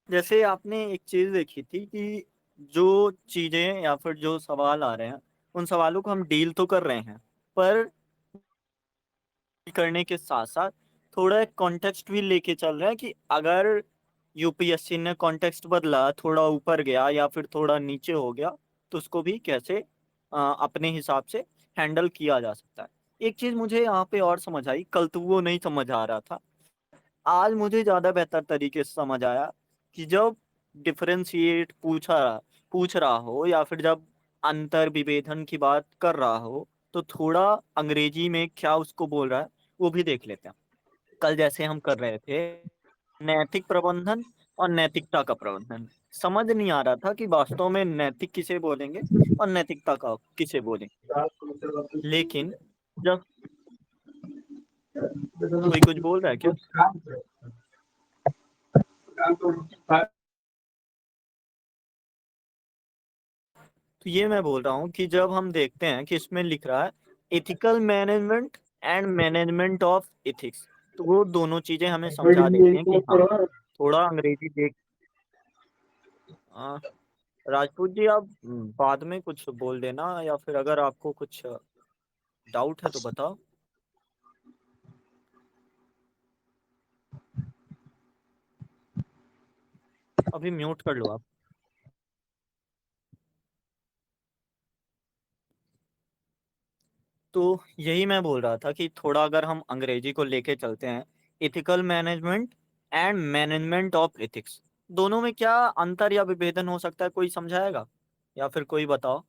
जैसे आपने एक चीज़ देखी थी कि जो चीज़ें या फिर जो सवाल आ रहे हैं, उन सवालों को हम डील तो कर रहे हैं, पर करने के साथ-साथ थोड़ा एक कॉन्टेक्स्ट भी लेके चल रहे हैं कि अगर यूपीएससी ने कॉन्टेक्स्ट बदला, थोड़ा ऊपर गया या फिर थोड़ा नीचे हो गया, तो उसको भी कैसे अपने हिसाब से हैंडल किया जा सकता है। एक चीज़ मुझे यहाँ पे और समझ आई, कल तो वो नहीं समझ आ रहा था। आज मुझे ज़्यादा बेहतर तरीके से समझ आया कि जब डिफरेंशिएट पूछ रहा हो या फिर जब अंतर विभेदन की बात कर रहा हो, तो थोड़ा अंग्रेजी में क्या उसको बोल रहा है, वो भी देख लेते हैं। कल जैसे हम कर रहे थे, नैतिक प्रबंधन और नैतिकता का प्रबंधन। समझ नहीं आ रहा था कि वास्तव में नैतिक किसे बोलेंगे और नैतिकता का किसे बोलेंगे। लेकिन जब कोई कुछ बोल रहा है क्या? तो ये मैं बोल रहा हूँ कि जब हम देखते हैं कि इसमें लिख रहा है ethical management and management of ethics, तो वो दोनों चीजें हमें समझा देती हैं कि हाँ, थोड़ा अंग्रेजी देख। आ, राजपूत जी, आप बाद में कुछ बोल देना या फिर अगर आपको कुछ डाउट है तो बताओ। अभी म्यूट कर लो आप। तो यही मैं बोल रहा था कि थोड़ा अगर हम अंग्रेजी को लेके चलते हैं, ethical management and management of ethics, दोनों में क्या अंतर या विभेदन हो सकता है, कोई समझाएगा या फिर कोई बताओ।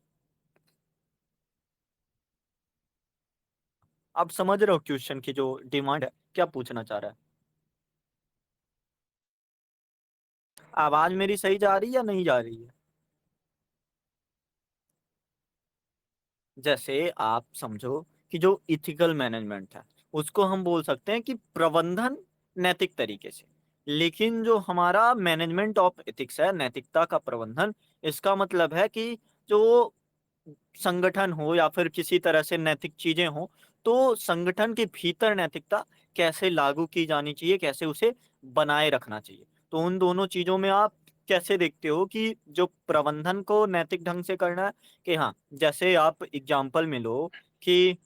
आप समझ रहे हो क्वेश्चन की जो डिमांड है, क्या पूछना चाह रहा है? आवाज मेरी सही जा रही है या नहीं जा रही है? जैसे आप समझो कि जो इथिकल मैनेजमेंट है, उसको हम बोल सकते हैं कि प्रबंधन नैतिक तरीके से। लेकिन जो हमारा मैनेजमेंट ऑफ एथिक्स है, नैतिकता का प्रबंधन, इसका मतलब है कि जो संगठन हो या फिर किसी तरह से नैतिक चीजें हो, तो संगठन के भीतर नैतिकता कैसे लागू की जानी चाहिए, कैसे उसे बनाए रखना चाहिए। तो उन दोनों चीजों में आप कैसे देखते हो कि जो प्रबंधन को नैतिक ढंग से करना है, कि हाँ, जैसे आप एग्जाम्पल में लो कि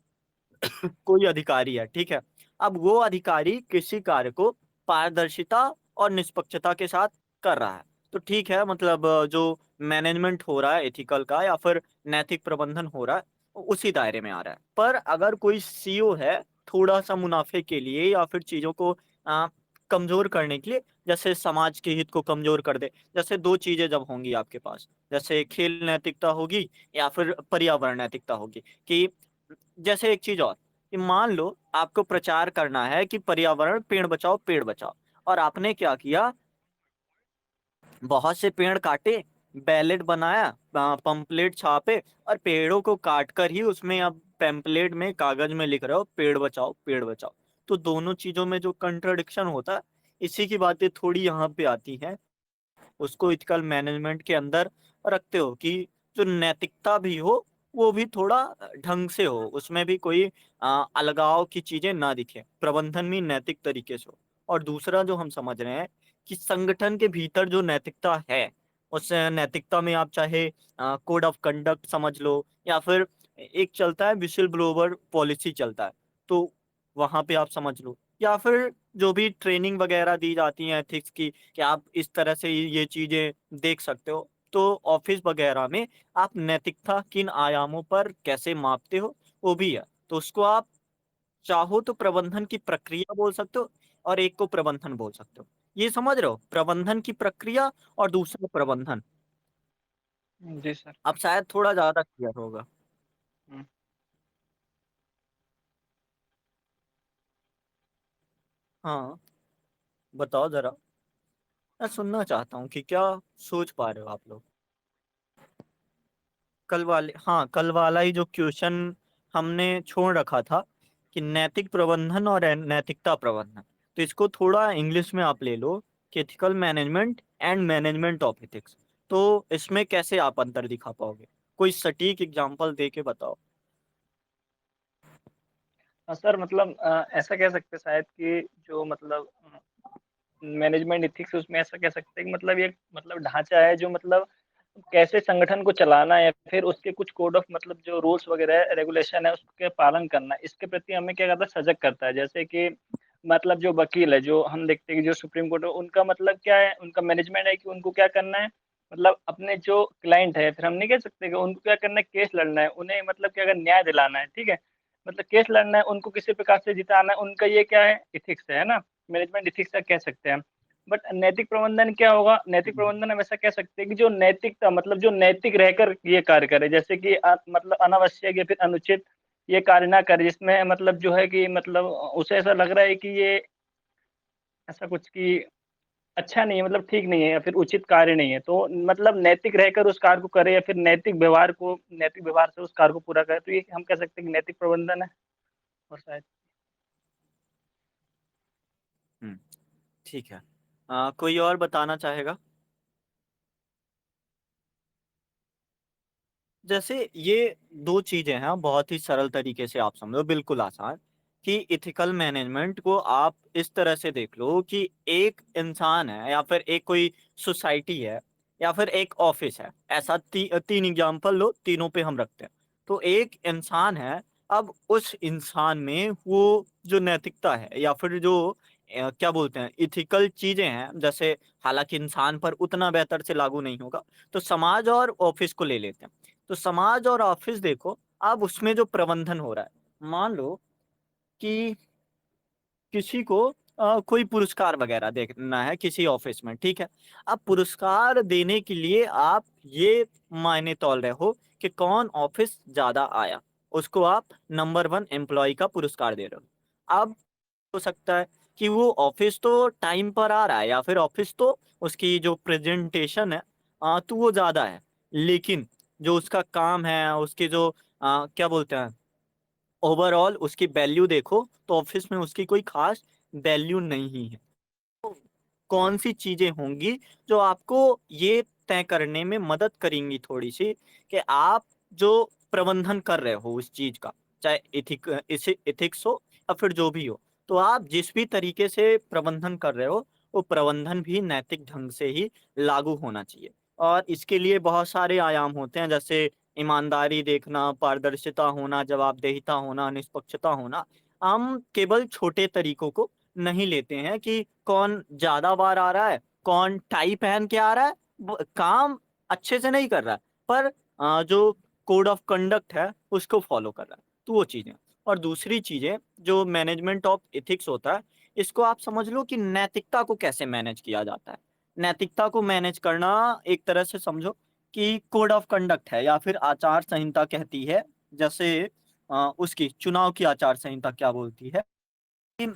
कोई अधिकारी है, ठीक है। अब वो अधिकारी किसी कार्य को पारदर्शिता और निष्पक्षता के साथ कर रहा है, तो ठीक है, मतलब जो मैनेजमेंट हो रहा है एथिकल का या फिर नैतिक प्रबंधन हो रहा है, उसी दायरे में आ रहा है। पर अगर कोई सीईओ है, थोड़ा सा मुनाफे के लिए या फिर चीजों को आ, कमजोर करने के लिए, जैसे समाज के हित को कमजोर कर दे, जैसे दो चीजें जब होंगी आपके पास, जैसे खेल नैतिकता होगी या फिर पर्यावरण नैतिकता होगी, कि जैसे एक चीज और, कि मान लो आपको प्रचार करना है कि पर्यावरण, पेड़ बचाओ पेड़ बचाओ, और आपने क्या किया, बहुत से पेड़ काटे, बैलेट बनाया, पंपलेट छापे, और पेड़ों को काट कर ही उसमें अब पैम्पलेट में कागज में लिख रहे हो पेड़ बचाओ पेड़ बचाओ। तो दोनों चीजों में जो कंट्रडिक्शन होता है, इसी की बातें थोड़ी यहाँ पे आती हैं। उसको इथिकल मैनेजमेंट के अंदर रखते हो कि जो नैतिकता भी हो, वो भी थोड़ा ढंग से हो, उसमें भी कोई अलगाव की चीजें ना दिखे, प्रबंधन भी नैतिक तरीके से हो। और दूसरा जो हम समझ रहे हैं कि संगठन के भीतर जो नैतिकता है, उस नैतिकता में आप चाहे कोड ऑफ कंडक्ट समझ लो या फिर एक चलता है विशिल ब्लोवर पॉलिसी चलता है, तो वहां पे आप समझ लो, या फिर जो भी ट्रेनिंग वगैरह दी जाती है एथिक्स की, कि आप इस तरह से ये चीजें देख सकते हो। तो ऑफिस वगैरह में आप नैतिकता किन आयामों पर कैसे मापते हो, वो भी है। तो उसको आप चाहो तो प्रबंधन की प्रक्रिया बोल सकते हो, और एक को प्रबंधन बोल सकते हो। ये समझ रहे हो, प्रबंधन की प्रक्रिया और दूसरा प्रबंधन। जी सर। अब शायद थोड़ा ज्यादा क्लियर होगा। हम्म। हाँ, बताओ जरा, मैं सुनना चाहता हूँ कि क्या सोच पा रहे हो आप लोग। कल वाले, हाँ, कल वाला ही जो क्वेश्चन हमने छोड़ रखा था कि नैतिक प्रबंधन और नैतिकता प्रबंधन, तो इसको थोड़ा इंग्लिश में आप ले लो कि ethical management and management of ethics. तो इसमें कैसे आप अंतर दिखा पाओगे, कोई सटीक एग्जांपल दे के बताओ। सर मतलब ऐसा कह सकते हैं शायद कि जो मतलब मैनेजमेंट एथिक्स उसमें ऐसा कह सकते हैं कि मतलब ये मतलब ढांचा है जो मतलब कैसे संगठन को चलाना है, फिर उसके कुछ कोड ऑफ मतलब जो रूल्स वगैरह है, रेगुलेशन है, उसके पालन करना है। इसके प्रति हमें क्या करता है, सजग करता है। जैसे कि मतलब जो वकील है, जो हम देखते हैं कि जो सुप्रीम कोर्ट है, उनका मतलब क्या है, उनका मैनेजमेंट है कि उनको क्या करना है, मतलब अपने जो क्लाइंट है, फिर हम नहीं कह सकते कि उनको क्या करना है, केस लड़ना है, उन्हें मतलब क्या, अगर न्याय दिलाना है, ठीक है, मतलब केस लड़ना है, उनको किसी प्रकार से जिताना है, उनका ये क्या है, इथिक्स है ना, मैनेजमेंट इथिक्स का कह सकते हैं हम। बट नैतिक प्रबंधन क्या होगा, नैतिक प्रबंधन हम ऐसा कह सकते हैं कि जो नैतिकता मतलब जो नैतिक रहकर ये कार्य करे, जैसे कि मतलब अनावश्यक या फिर अनुचित ये कार्य ना करे, जिसमें मतलब जो है कि मतलब उसे ऐसा लग रहा है कि ये ऐसा कुछ कि अच्छा नहीं है, मतलब ठीक नहीं है या फिर उचित कार्य नहीं है, तो मतलब नैतिक रहकर उस कार्य को करे, या फिर नैतिक व्यवहार से उस कार्य को पूरा करे, तो ये हम कह सकते हैं कि नैतिक प्रबंधन है। और शायद हम्म, ठीक है। कोई और बताना चाहेगा? जैसे ये दो चीजें हैं, बहुत ही सरल तरीके से आप समझो, बिल्कुल आसान, कि इथिकल मैनेजमेंट को आप इस तरह से देख लो कि एक इंसान है या फिर एक कोई सोसाइटी है या फिर एक ऑफिस है, ऐसा तीन एग्जांपल लो, तीनों पे हम रखते हैं। तो एक इंसान है, अब उस इंसान में वो जो नैतिकता है या फिर जो क्या बोलते हैं इथिकल चीजें हैं, जैसे हालांकि इंसान पर उतना बेहतर से लागू नहीं होगा, तो समाज और ऑफिस को ले लेते हैं। तो समाज और ऑफिस देखो, अब उसमें जो प्रबंधन हो रहा है, मान लो कि किसी को कोई पुरस्कार वगैरह देना है किसी ऑफिस में, ठीक है। अब पुरस्कार देने के लिए आप ये मायने तौल रहे हो कि कौन ऑफिस ज्यादा आया, उसको आप नंबर वन एम्प्लॉय का पुरस्कार दे रहे हो। अब हो सकता है कि वो ऑफिस तो टाइम पर आ रहा है या फिर ऑफिस तो उसकी जो प्रेजेंटेशन है तो वो ज्यादा है, लेकिन जो उसका काम है, उसके जो क्या बोलते हैं ओवरऑल उसकी वैल्यू देखो, तो ऑफिस में उसकी कोई खास वैल्यू नहीं है। कौन सी चीजें होंगी जो आपको ये तय करने में मदद करेंगी थोड़ी सी, कि आप जो प्रबंधन कर रहे हो उस चीज का, चाहे इसे इथिक्स हो या फिर जो भी हो, तो आप जिस भी तरीके से प्रबंधन कर रहे हो वो प्रबंधन भी नैतिक ढंग से ही लागू होना चाहिए। और इसके लिए बहुत सारे आयाम होते हैं, जैसे ईमानदारी देखना, पारदर्शिता होना, जवाबदेहिता होना, निष्पक्षता होना। हम केवल छोटे तरीकों को नहीं लेते हैं कि कौन ज्यादा बार आ रहा है, कौन टाई पहन के आ रहा है, काम अच्छे से नहीं कर रहा है, पर जो कोड ऑफ कंडक्ट है उसको फॉलो कर रहा है, तो वो चीजें। और दूसरी चीजें जो मैनेजमेंट ऑफ एथिक्स होता है, इसको आप समझ लो कि नैतिकता को कैसे मैनेज किया जाता है। नैतिकता को मैनेज करना एक तरह से समझो कि कोड ऑफ कंडक्ट है या फिर आचार संहिता कहती है, जैसे उसकी चुनाव की आचार संहिता क्या बोलती है कि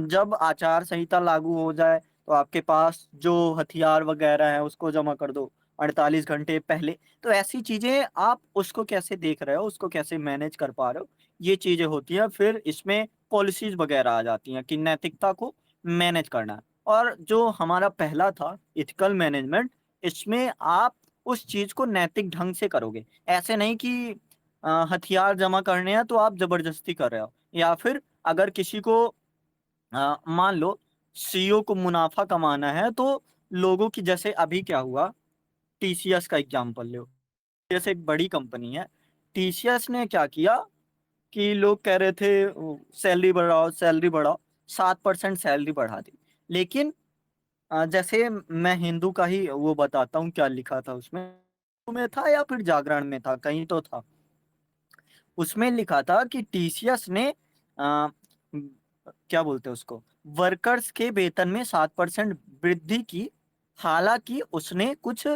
जब आचार संहिता लागू हो जाए तो आपके पास जो हथियार वगैरह है उसको जमा कर दो 48 घंटे पहले। तो ऐसी चीजें आप उसको कैसे देख रहे हो, उसको कैसे मैनेज कर पा रहे हो, ये चीजें होती हैं। फिर इसमें पॉलिसीज वगैरह आ जाती हैं कि नैतिकता को मैनेज करना है। और जो हमारा पहला था इथिकल मैनेजमेंट, इसमें आप उस चीज को नैतिक ढंग से करोगे, ऐसे नहीं कि हथियार जमा करने हैं तो आप जबरदस्ती कर रहे हो, या फिर अगर किसी को मान लो सीईओ को मुनाफा कमाना है, तो लोगों की, जैसे अभी क्या हुआ, टीसीएस का एग्जांपल लो। जैसे एक बड़ी कंपनी है, टीसीएस ने क्या किया कि लोग कह रहे थे सैलरी बढ़ाओ सैलरी बढ़ाओ, 7% सैलरी बढ़ा दी। लेकिन जैसे मैं हिंदू का ही वो बताता हूँ क्या लिखा था उसमें, में था या फिर जागरण में था, कहीं तो था, उसमें लिखा था कि टीसीएस ने क्या बोलते हैं उसको, वर्कर्स के वेतन में 7% वृद्धि की। हालांकि उसने कुछ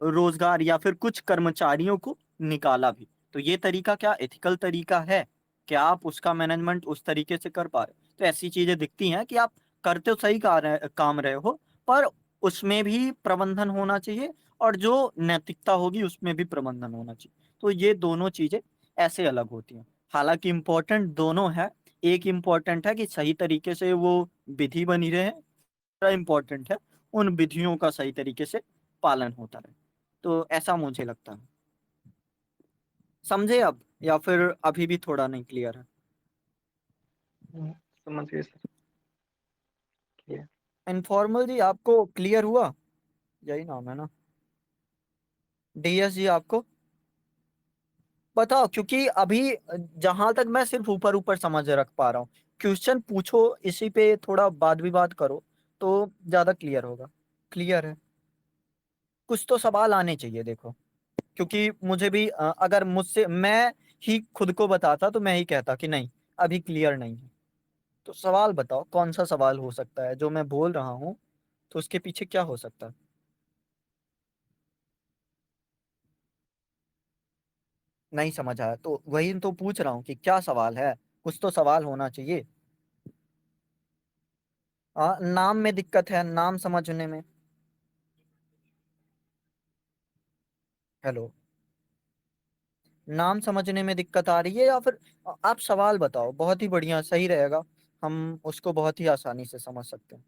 रोजगार या फिर कुछ कर्मचारियों को निकाला भी। तो ये तरीका क्या एथिकल तरीका है? क्या आप उसका मैनेजमेंट उस तरीके से कर पा रहे हो? तो ऐसी चीजें दिखती हैं कि आप करते तो सही काम रहे हो, पर उसमें भी प्रबंधन होना चाहिए, और जो नैतिकता होगी उसमें भी प्रबंधन होना चाहिए। तो ये दोनों चीजें ऐसे अलग होती हैं। हालांकि इम्पोर्टेंट दोनों है, एक इम्पोर्टेंट है कि सही तरीके से वो विधि बनी रहे, दूसरा इम्पोर्टेंट है उन विधियों का सही तरीके से पालन होता रहे। तो ऐसा मुझे लगता है। समझे अब, या फिर अभी भी थोड़ा नहीं क्लियर है? समझ गए सर। इनफॉर्मल जी आपको क्लियर हुआ? यही नाम है ना? डीएस जी आपको बताओ, क्योंकि अभी जहां तक मैं सिर्फ ऊपर ऊपर समझ रख पा रहा हूँ, क्वेश्चन पूछो, इसी पे थोड़ा वाद विवाद करो तो ज्यादा क्लियर होगा। क्लियर है? कुछ तो सवाल आने चाहिए देखो, क्योंकि मुझे भी अगर मुझसे मैं ही खुद को बताता तो मैं ही कहता कि नहीं, अभी क्लियर नहीं है। तो सवाल बताओ, कौन सा सवाल हो सकता है जो मैं बोल रहा हूँ, तो उसके पीछे क्या हो सकता है? नहीं समझ आया तो वही तो पूछ रहा हूँ कि क्या सवाल है। कुछ तो सवाल होना चाहिए। नाम में दिक्कत है, नाम समझने में। हेलो? नाम समझने में दिक्कत आ रही है या फिर आप सवाल बताओ, बहुत ही बढ़िया, सही रहेगा। हम उसको बहुत ही आसानी से समझ सकते हैं।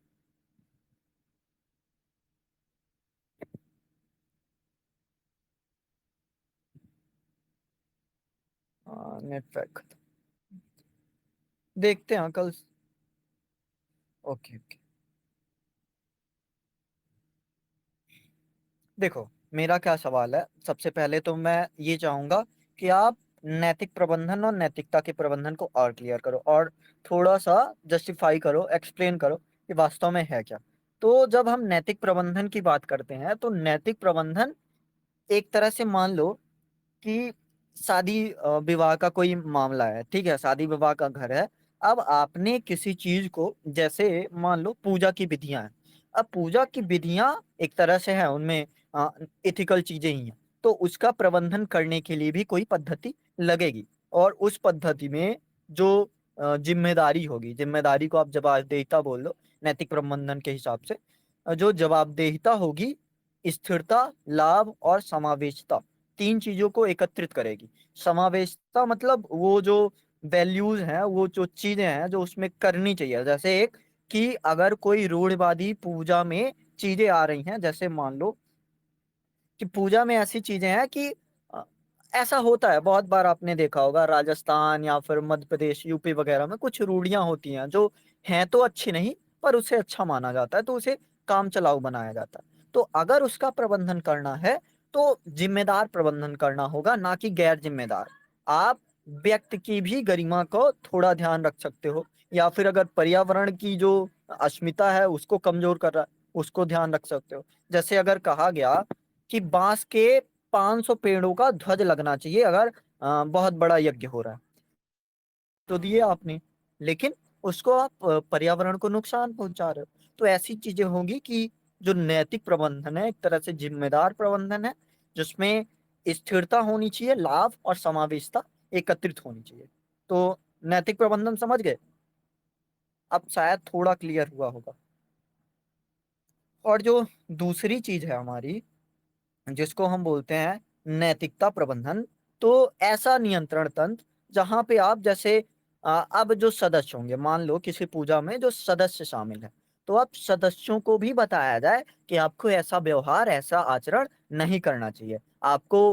नेटवर्क देखते हैं कल। Okay okay. देखो, मेरा क्या सवाल है, सबसे पहले तो मैं ये चाहूंगा कि आप नैतिक प्रबंधन और नैतिकता के प्रबंधन को और क्लियर करो, और थोड़ा सा जस्टिफाई करो, एक्सप्लेन करो कि वास्तव में है क्या। तो जब हम नैतिक प्रबंधन की बात करते हैं, तो नैतिक प्रबंधन एक तरह से मान लो कि शादी विवाह का कोई मामला है, ठीक है, शादी विवाह का घर है। अब आपने किसी चीज को, जैसे मान लो पूजा की विधियां हैं। अब पूजा की विधियां एक तरह से है, उनमें इथिकल चीजें ही हैं। तो उसका प्रबंधन करने के लिए भी कोई पद्धति लगेगी, और उस पद्धति में जो जिम्मेदारी होगी, जिम्मेदारी को आप जवाबदेहिता बोल लो नैतिक प्रबंधन के हिसाब से। जो जवाबदेहिता होगी, स्थिरता, लाभ और समावेशिता, तीन चीजों को एकत्रित करेगी। समावेशता मतलब वो जो वैल्यूज हैं, वो जो चीजें हैं जो उसमें करनी चाहिए, जैसे एक कि अगर कोई रूढ़िवादी पूजा में चीजें आ रही हैं, जैसे मान लो कि पूजा में ऐसी चीजें हैं कि अ, ऐसा होता है बहुत बार, आपने देखा होगा राजस्थान या फिर मध्य प्रदेश, यूपी वगैरह में कुछ रूढ़ियां होती हैं जो हैं तो अच्छी नहीं, पर उसे अच्छा माना जाता है, तो उसे काम चलाऊ बनाया जाता है। तो अगर उसका प्रबंधन करना है, तो जिम्मेदार प्रबंधन करना होगा, ना कि गैर जिम्मेदार। आप व्यक्ति की भी गरिमा को थोड़ा ध्यान रख सकते हो, या फिर अगर पर्यावरण की जो अस्मिता है उसको कमजोर कर रहा है, उसको ध्यान रख सकते हो। जैसे अगर कहा गया कि बांस के 500 पेड़ों का ध्वज लगना चाहिए अगर बहुत बड़ा यज्ञ हो रहा है, तो दिए आपने, लेकिन उसको आप पर्यावरण को नुकसान पहुंचा रहे हो। तो ऐसी चीजें होंगी कि जो नैतिक प्रबंधन है, एक तरह से जिम्मेदार प्रबंधन है, जिसमें स्थिरता होनी चाहिए, लाभ और समावेशिता एकत्रित होनी चाहिए। तो नैतिक प्रबंधन समझ गए? अब शायद थोड़ा क्लियर हुआ होगा। और जो दूसरी चीज है हमारी, जिसको हम बोलते हैं नैतिकता प्रबंधन, तो ऐसा नियंत्रण तंत्र जहां पे आप जैसे अब जो सदस्य होंगे, मान लो किसी पूजा में जो सदस्य शामिल है, तो अब सदस्यों को भी बताया जाए कि आपको ऐसा व्यवहार, ऐसा आचरण नहीं करना चाहिए। आपको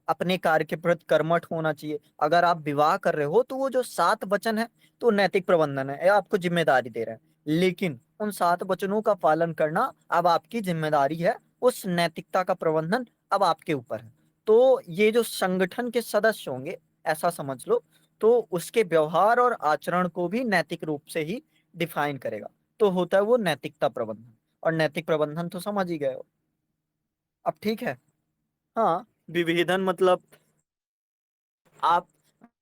अपने कार्य के प्रति कर्मठ होना चाहिए। अगर आप विवाह कर रहे हो, तो वो जो 7 वचन है, तो नैतिक प्रबंधन है, ये आपको जिम्मेदारी दे रहे हैं। लेकिन उन 7 वचनों का पालन करना अब आपकी जिम्मेदारी है, उस नैतिकता का प्रबंधन अब आपके ऊपर है। तो ये जो संगठन के सदस्य होंगे, ऐसा समझ लो, तो उसके व्यवहार और आचरण को भी नैतिक रूप से ही डिफाइन करेगा। तो होता है वो नैतिकता प्रबंधन। और नैतिक प्रबंधन तो समझ ही गए हो। अब ठीक है। हाँ, विभेदन मतलब आप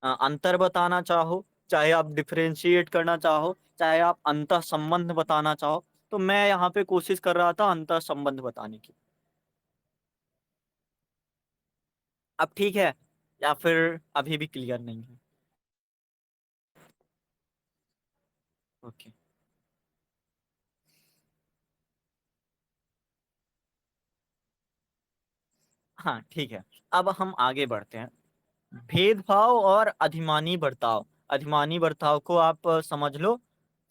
अंतर बताना चाहो, चाहे आप डिफरेंशिएट करना चाहो, चाहे आप अंतः संबंध बताना चाहो, तो मैं यहाँ पे कोशिश कर रहा था अंतः संबंध बताने की। अब ठीक है, या फिर अभी भी क्लियर नहीं है? ओके। हाँ ठीक है। अब हम आगे बढ़ते हैं। भेदभाव और अधिमानी बर्ताव। अधिमानी बर्ताव को आप समझ लो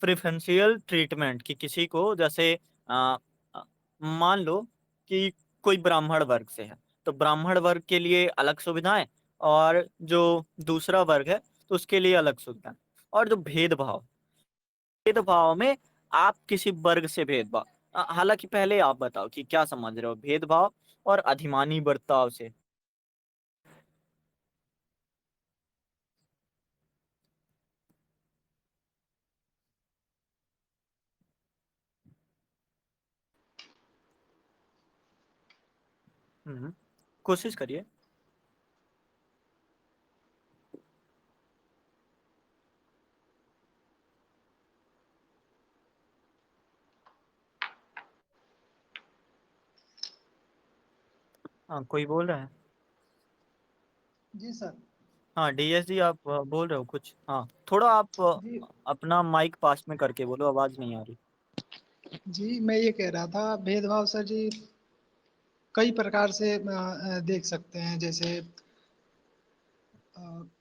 प्रेफरेंशियल ट्रीटमेंट, कि किसी को जैसे अ, अ, मान लो कि कोई ब्राह्मण वर्ग से है, तो ब्राह्मण वर्ग के लिए अलग सुविधाएं, और जो दूसरा वर्ग है तो उसके लिए अलग सुविधाएं। और जो भेदभाव, भेदभाव में आप किसी वर्ग से भेदभाव, हालांकि पहले आप बताओ कि क्या समझ रहे हो भेदभाव और अधिमानी बर्ताव से। हम्म, कोशिश करिए। हाँ, कोई बोल रहा है? जी सर। हाँ डीएसजी, आप बोल रहे हो कुछ? हाँ, थोड़ा आप जी अपना माइक पास में करके बोलो, आवाज नहीं आ रही। जी, मैं ये कह रहा था भेदभाव सर जी कई प्रकार से देख सकते हैं। जैसे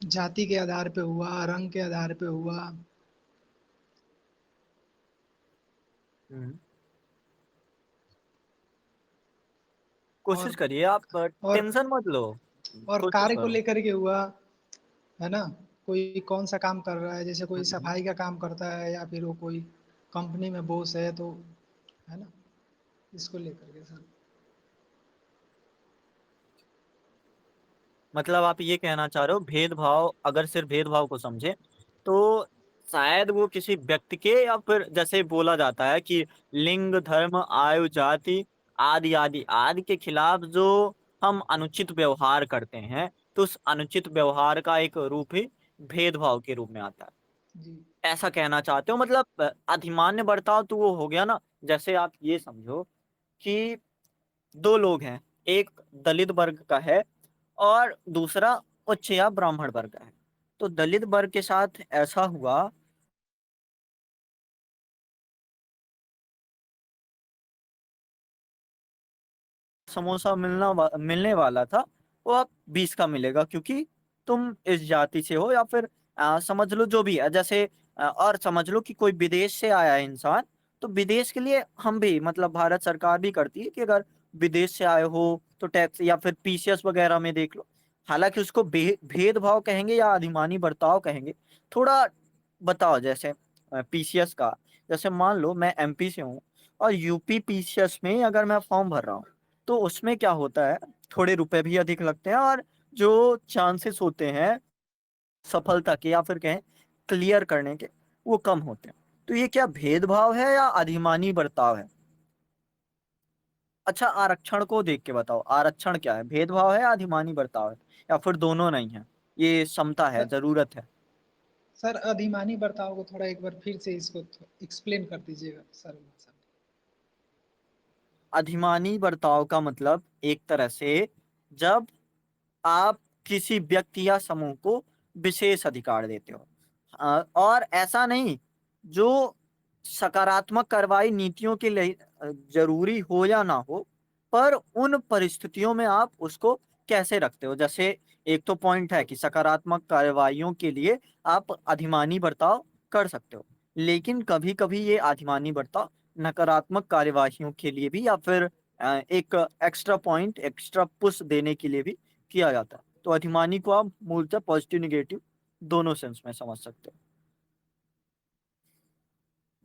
जाति के आधार पे हुआ, रंग के आधार पे हुआ। हम्म, कोशिश और करिए आप, और टेंशन मत लो, और कोशिश कार्य को करो। लेकर के हुआ, है ना। कोई कौन सा काम कर रहा है, जैसे कोई हम्म, सफाई का काम करता है या फिर वो कोई कंपनी में बॉस है, तो है ना, इसको लेकर के सर। मतलब आप ये कहना चाह रहे हो भेदभाव, अगर सिर्फ भेदभाव को समझे तो शायद वो किसी व्यक्ति के, या फिर जैसे बोला जाता है कि लिंग, धर्म, आयु, जाति आदि आदि आदि के खिलाफ जो हम अनुचित व्यवहार करते हैं, तो उस अनुचित व्यवहार का एक रूप ही भेदभाव के रूप में आता जी है, ऐसा कहना चाहते हो? मतलब अधिमान्य बर्ताव तो वो हो गया ना, जैसे आप ये समझो कि दो लोग हैं, एक दलित वर्ग का है और दूसरा उच्च या ब्राह्मण वर्ग का है। तो दलित वर्ग के साथ ऐसा हुआ, समोसा मिलने वाला था, वो अब 20 का मिलेगा, क्योंकि तुम इस जाति से हो, या फिर समझ लो जो भी है, जैसे और समझ लो कि कोई विदेश से आया है इंसान, तो विदेश के लिए हम भी, मतलब भारत सरकार भी करती है कि अगर विदेश से आए हो तो टैक्स, या फिर पीसीएस वगैरह में देख लो। हालांकि उसको भेदभाव कहेंगे या अधिमानी बर्ताव कहेंगे, थोड़ा बताओ। जैसे पीसीएस का, जैसे मान लो मैं एमपी से हूँ और यूपी पीसीएस में अगर मैं फॉर्म भर रहा हूँ, तो उसमें क्या होता है, थोड़े रुपए भी अधिक लगते हैं, और जो चांसेस होते हैं सफलता के, या फिर कहें क्लियर करने के, वो कम होते हैं। तो ये क्या भेदभाव है या अधिमानी बर्ताव है? अच्छा, आरक्षण को देख के बताओ, आरक्षण क्या है, भेदभाव है या अधिमानी बर्ताव है, या फिर दोनों नहीं है, ये समता है, सर जरूरत है? सर अधिमानी बर्ताव को थोड़ा एक बार फिर से इसको एक्सप्लेन कर दीजिएगा सर। अधिमानी बर्ताव का मतलब एक तरह से जब आप किसी व्यक्ति या समूह को विशेष अधिकार देते हो, और ऐसा नहीं, जो सकारात्मक कार्रवाई नीतियों के लिए जरूरी हो या ना हो, पर उन परिस्थितियों में आप उसको कैसे रखते हो। जैसे एक तो पॉइंट है कि सकारात्मक कार्रवाइयों के लिए आप अधिमानी बर्ताव कर सकते हो, लेकिन कभी कभी ये अधिमानी बर्ताव नकारात्मक कार्यवाहियों के लिए भी, या फिर एक एक्स्ट्रा पॉइंट, एक्स्ट्रा पुश देने के लिए भी किया जाता है। तो अधिमानी को आप मूलतः पॉजिटिव निगेटिव दोनों सेंस में समझ सकते हो।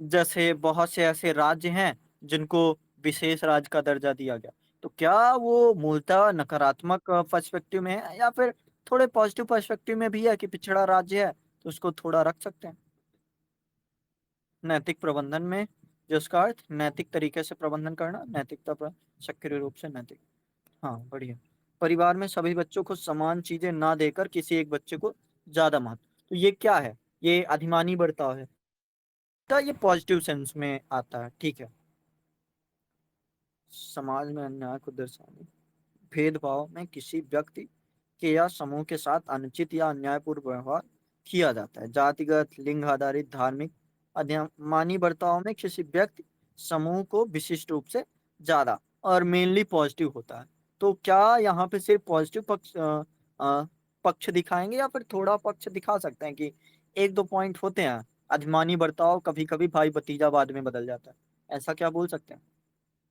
जैसे बहुत से ऐसे राज्य हैं जिनको विशेष राज्य का दर्जा दिया गया, तो क्या वो मूलतः नकारात्मक पर्सपेक्टिव में है, या फिर थोड़े पॉजिटिव पर्सपेक्टिव में भी है कि पिछड़ा राज्य है तो उसको थोड़ा रख सकते हैं। नैतिक प्रबंधन में, जिसका अर्थ नैतिक तरीके से प्रबंधन करना, नैतिकता पर सक्रिय रूप से नैतिक। हाँ, बढ़िया। परिवार में सभी बच्चों को समान चीजें ना देकर किसी एक बच्चे को ज्यादा महत्व, तो ये क्या है, ये अधिमानी बर्ताव है। तो ये पॉजिटिव सेंस में आता है, ठीक है। समाज में अन्याय को दर्शाने, भेदभाव में किसी व्यक्ति के या समूह के साथ अनुचित या अन्यायपूर्ण व्यवहार किया जाता है। जातिगत, लिंग आधारित, धार्मिक, अधिमानी बर्ताव में किसी व्यक्ति समूह को विशिष्ट रूप से ज्यादा और मेनली पॉजिटिव होता है। तो क्या यहाँ पे सिर्फ पॉजिटिव पक्ष दिखाएंगे, या फिर थोड़ा पक्ष दिखा सकते हैं कि एक दो पॉइंट होते हैं, अधिमानी बर्ताव कभी कभी भाई भतीजावाद में बदल जाता है, ऐसा क्या बोल सकते हैं,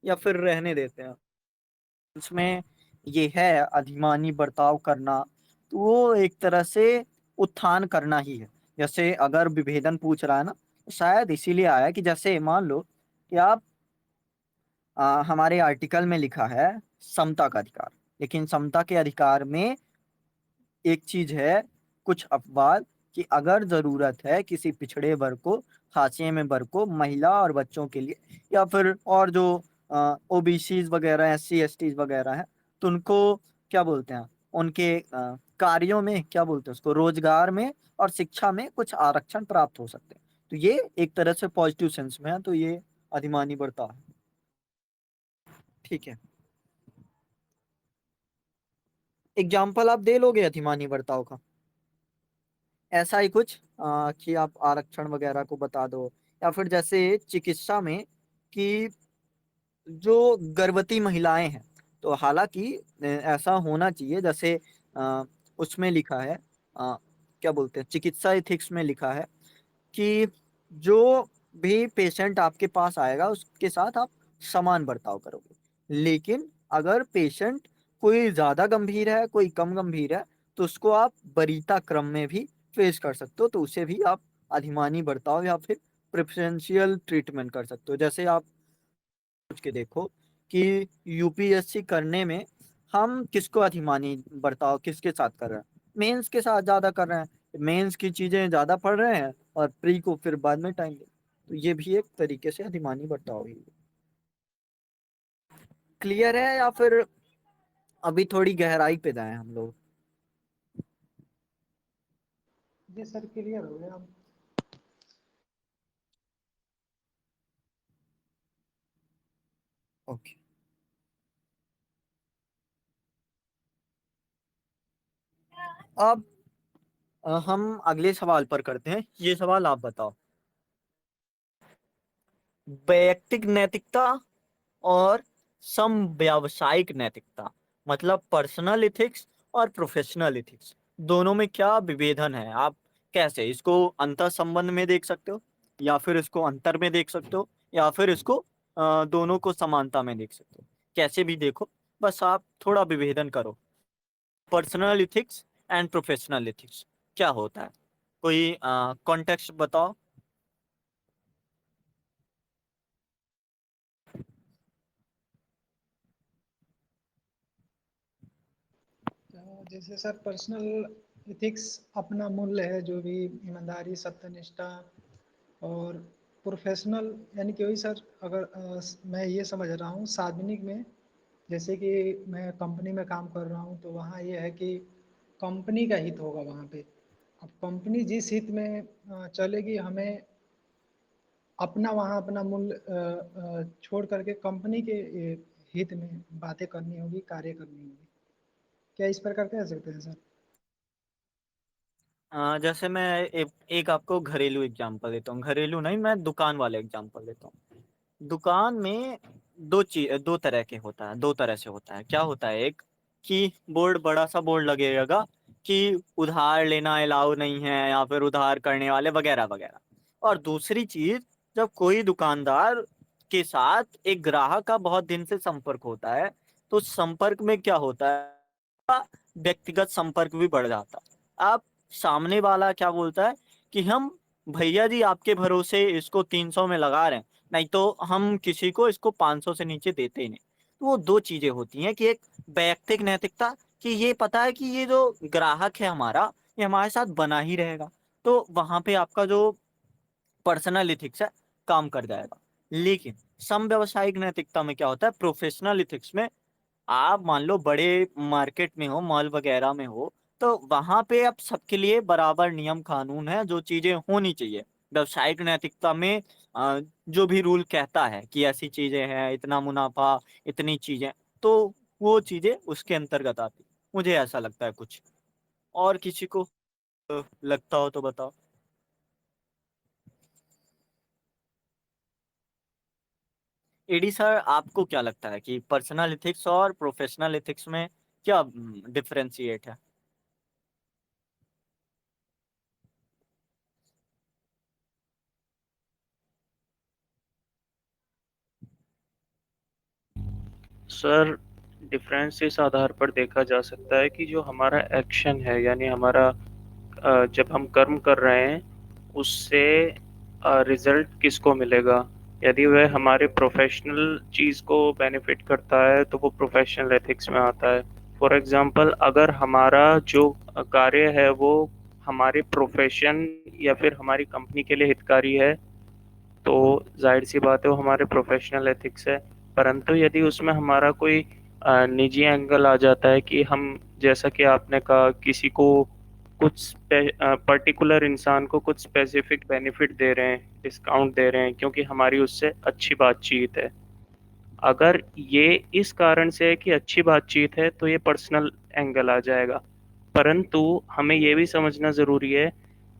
या फिर रहने देते हैं? उसमें ये है अधिमानी बर्ताव करना, तो वो एक तरह से उत्थान करना ही है। जैसे अगर विभेदन पूछ रहा है ना, शायद इसीलिए आया है कि जैसे मान लो कि आप हमारे आर्टिकल में लिखा है समता का अधिकार, लेकिन समता के अधिकार में एक चीज है, कुछ अपवाद, कि अगर जरूरत है किसी पिछड़े वर्ग को, हाशिए में वर्ग को, महिला और बच्चों के लिए, या फिर और जो ओबीसीज वगैरह, एससी एसटीज वगैरह है, तो उनको क्या बोलते हैं, उनके कार्यों में क्या बोलते हैं उसको, रोजगार में और शिक्षा में कुछ आरक्षण प्राप्त हो सकते हैं। तो ये एक तरह से पॉजिटिव सेंस में है, तो ये अधिमानी बर्ताव है। ठीक है, एग्जाम्पल आप दे लोगे अधिमानी बर्ताव का? ऐसा ही कुछ कि आप आरक्षण वगैरह को बता दो, या फिर जैसे चिकित्सा में कि जो गर्भवती महिलाएं हैं, तो हालांकि ऐसा होना चाहिए, जैसे अ, उसमें लिखा है, क्या बोलते हैं, चिकित्सा एथिक्स में लिखा है कि जो भी पेशेंट आपके पास आएगा उसके साथ आप समान बर्ताव करोगे, लेकिन अगर पेशेंट कोई ज्यादा गंभीर है, कोई कम गंभीर है, तो उसको आप वरीयता क्रम में भी पेश कर सकते हो, तो उसे भी आप अधिमानी बर्ताव या फिर प्रेफरेंशियल ट्रीटमेंट कर सकते हो। जैसे आप सोच के देखो कि यूपीएससी करने में हम किसको अधिमानी बर्ताव किसके साथ कर रहे हैं, मेंस के साथ ज्यादा कर रहे हैं, मेंस की चीजें ज्यादा पढ़ रहे हैं और प्री को फिर बाद में टाइम दे, तो ये भी एक तरीके से अधिमानी बर्ताव ही है। क्लियर है या फिर अभी थोड़ी गहराई पे जाएं हम लोग? जी सर, क्लियर हो गया। ओके, अब हम अगले सवाल पर करते हैं। ये सवाल आप बताओ, वैयक्तिक नैतिकता और समव्यावसायिक नैतिकता, मतलब पर्सनल इथिक्स और प्रोफेशनल इथिक्स, दोनों में क्या विभेदन है? आप कैसे इसको अंतर संबंध में देख सकते हो, या फिर इसको अंतर में देख सकते हो, या फिर इसको दोनों को समानता में देख सकते हो? कैसे भी देखो, बस आप थोड़ा विभेदन करो। Personal ethics and professional ethics क्या होता है, कोई कॉन्टेक्स्ट बताओ। जैसे सर, पर्सनल इथिक्स अपना मूल्य है, जो भी ईमानदारी, सत्यनिष्ठा। और प्रोफेशनल यानी कि वही सर, अगर मैं ये समझ रहा हूँ सार्वजनिक में, जैसे कि मैं कंपनी में काम कर रहा हूँ, तो वहाँ ये है कि कंपनी का हित होगा वहाँ पे। अब कंपनी जिस हित में चलेगी, हमें अपना वहाँ अपना मूल्य छोड़ करके कंपनी के हित में बातें करनी होगी, कार्य करनी होगी। क्या इस प्रकार कह सकते हैं सर? जैसे मैं एक आपको घरेलू एग्जांपल देता हूँ, घरेलू नहीं, मैं दुकान वाले एग्जांपल देता हूँ। दुकान में दो तरह के होता है, दो तरह से होता है। क्या होता है, एक कि बोर्ड, बड़ा सा बोर्ड लगेगा कि उधार लेना अलाउ नहीं है, या फिर उधार करने वाले वगैरह वगैरह। और दूसरी चीज, जब कोई दुकानदार के साथ एक ग्राहक का बहुत दिन से संपर्क होता है, तो उस संपर्क में क्या होता है, व्यक्तिगत संपर्क भी बढ़ जाता है। आप सामने वाला क्या बोलता है कि हम भैया जी आपके भरोसे इसको 300 में लगा रहे हैं, नहीं तो हम किसी को इसको 500 से नीचे देते ही नहीं। तो वो दो चीजें होती हैं कि एक वैयक्तिक नैतिकता, कि ये पता है कि ये जो ग्राहक है हमारा, ये हमारे साथ बना ही रहेगा, तो वहां पे आपका जो पर्सनल इथिक्स है काम कर जाएगा। लेकिन सम व्यवसायिक नैतिकता में क्या होता है, प्रोफेशनल इथिक्स में, आप मान लो बड़े मार्केट में हो, मॉल वगैरह में हो, तो वहां पे अब सबके लिए बराबर नियम कानून है, जो चीजें होनी चाहिए। व्यवसायिक नैतिकता में जो भी रूल कहता है कि ऐसी चीजें हैं, इतना मुनाफा, इतनी चीजें, तो वो चीजें उसके अंतर्गत आती। मुझे ऐसा लगता है कुछ, और किसी को लगता हो तो बताओ। एडी सर, आपको क्या लगता है कि पर्सनल एथिक्स और प्रोफेशनल एथिक्स में क्या डिफरेंशिएट है? सर, डिफरेंस इस आधार पर देखा जा सकता है कि जो हमारा एक्शन है, यानी हमारा जब हम कर्म कर रहे हैं, उससे रिजल्ट किसको मिलेगा। यदि वह हमारे प्रोफेशनल चीज़ को बेनिफिट करता है तो वो प्रोफेशनल एथिक्स में आता है। फॉर एग्जांपल, अगर हमारा जो कार्य है वो हमारे प्रोफेशन या फिर हमारी कंपनी के लिए हितकारी है, तो जाहिर सी बात है वो हमारे प्रोफेशनल एथिक्स है। परंतु यदि उसमें हमारा कोई निजी एंगल आ जाता है कि हम, जैसा कि आपने कहा, किसी को कुछ पर्टिकुलर इंसान को कुछ स्पेसिफिक बेनिफिट दे रहे हैं, डिस्काउंट दे रहे हैं क्योंकि हमारी उससे अच्छी बातचीत है, अगर ये इस कारण से है कि अच्छी बातचीत है तो ये पर्सनल एंगल आ जाएगा। परंतु हमें ये भी समझना ज़रूरी है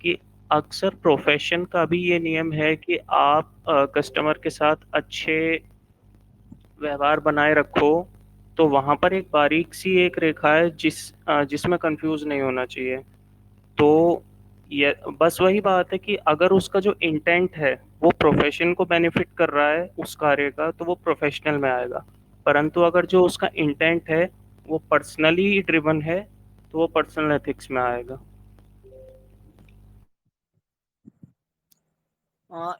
कि अक्सर प्रोफेशन का भी ये नियम है कि आप कस्टमर के साथ अच्छे व्यवहार बनाए रखो। तो वहाँ पर एक बारीक सी एक रेखा है जिसमें कंफ्यूज नहीं होना चाहिए। तो ये बस वही बात है कि अगर उसका जो इंटेंट है वो प्रोफेशन को बेनिफिट कर रहा है उस कार्य का, तो वो प्रोफेशनल में आएगा। परंतु अगर जो उसका इंटेंट है वो पर्सनली ड्रिवन है तो वो पर्सनल एथिक्स में आएगा।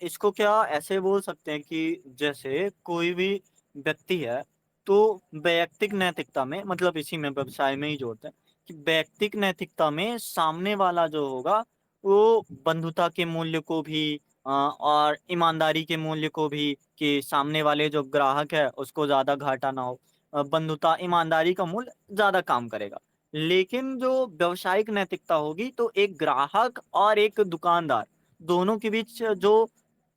इसको क्या ऐसे बोल सकते हैं कि जैसे कोई भी व्यक्ति है, तो वैयक्तिक नैतिकता में, मतलब इसी में व्यवसाय में ही जोड़ते हैं कि वैयक्तिक नैतिकता में सामने वाला जो होगा वो बंधुता के मूल्य को भी और ईमानदारी के मूल्य को भी, कि सामने वाले जो ग्राहक है उसको ज्यादा घाटा ना हो, बंधुता ईमानदारी का मूल्य ज्यादा काम करेगा। लेकिन जो व्यवसायिक नैतिकता होगी तो एक ग्राहक और एक दुकानदार दोनों के बीच जो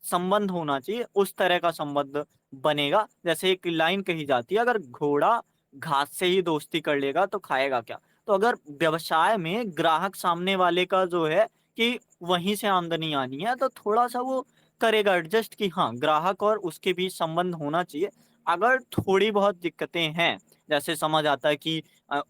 संबंध होना चाहिए उस तरह का संबंध बनेगा। जैसे एक लाइन कही जाती है, अगर घोड़ा घास से ही दोस्ती कर लेगा तो खाएगा क्या। तो अगर व्यवसाय में ग्राहक सामने वाले का जो है कि वहीं से आमदनी आनी है, तो थोड़ा सा वो करेगा एडजस्ट कि हाँ ग्राहक और उसके बीच संबंध होना चाहिए। अगर थोड़ी बहुत दिक्कतें हैं, जैसे समझ आता है कि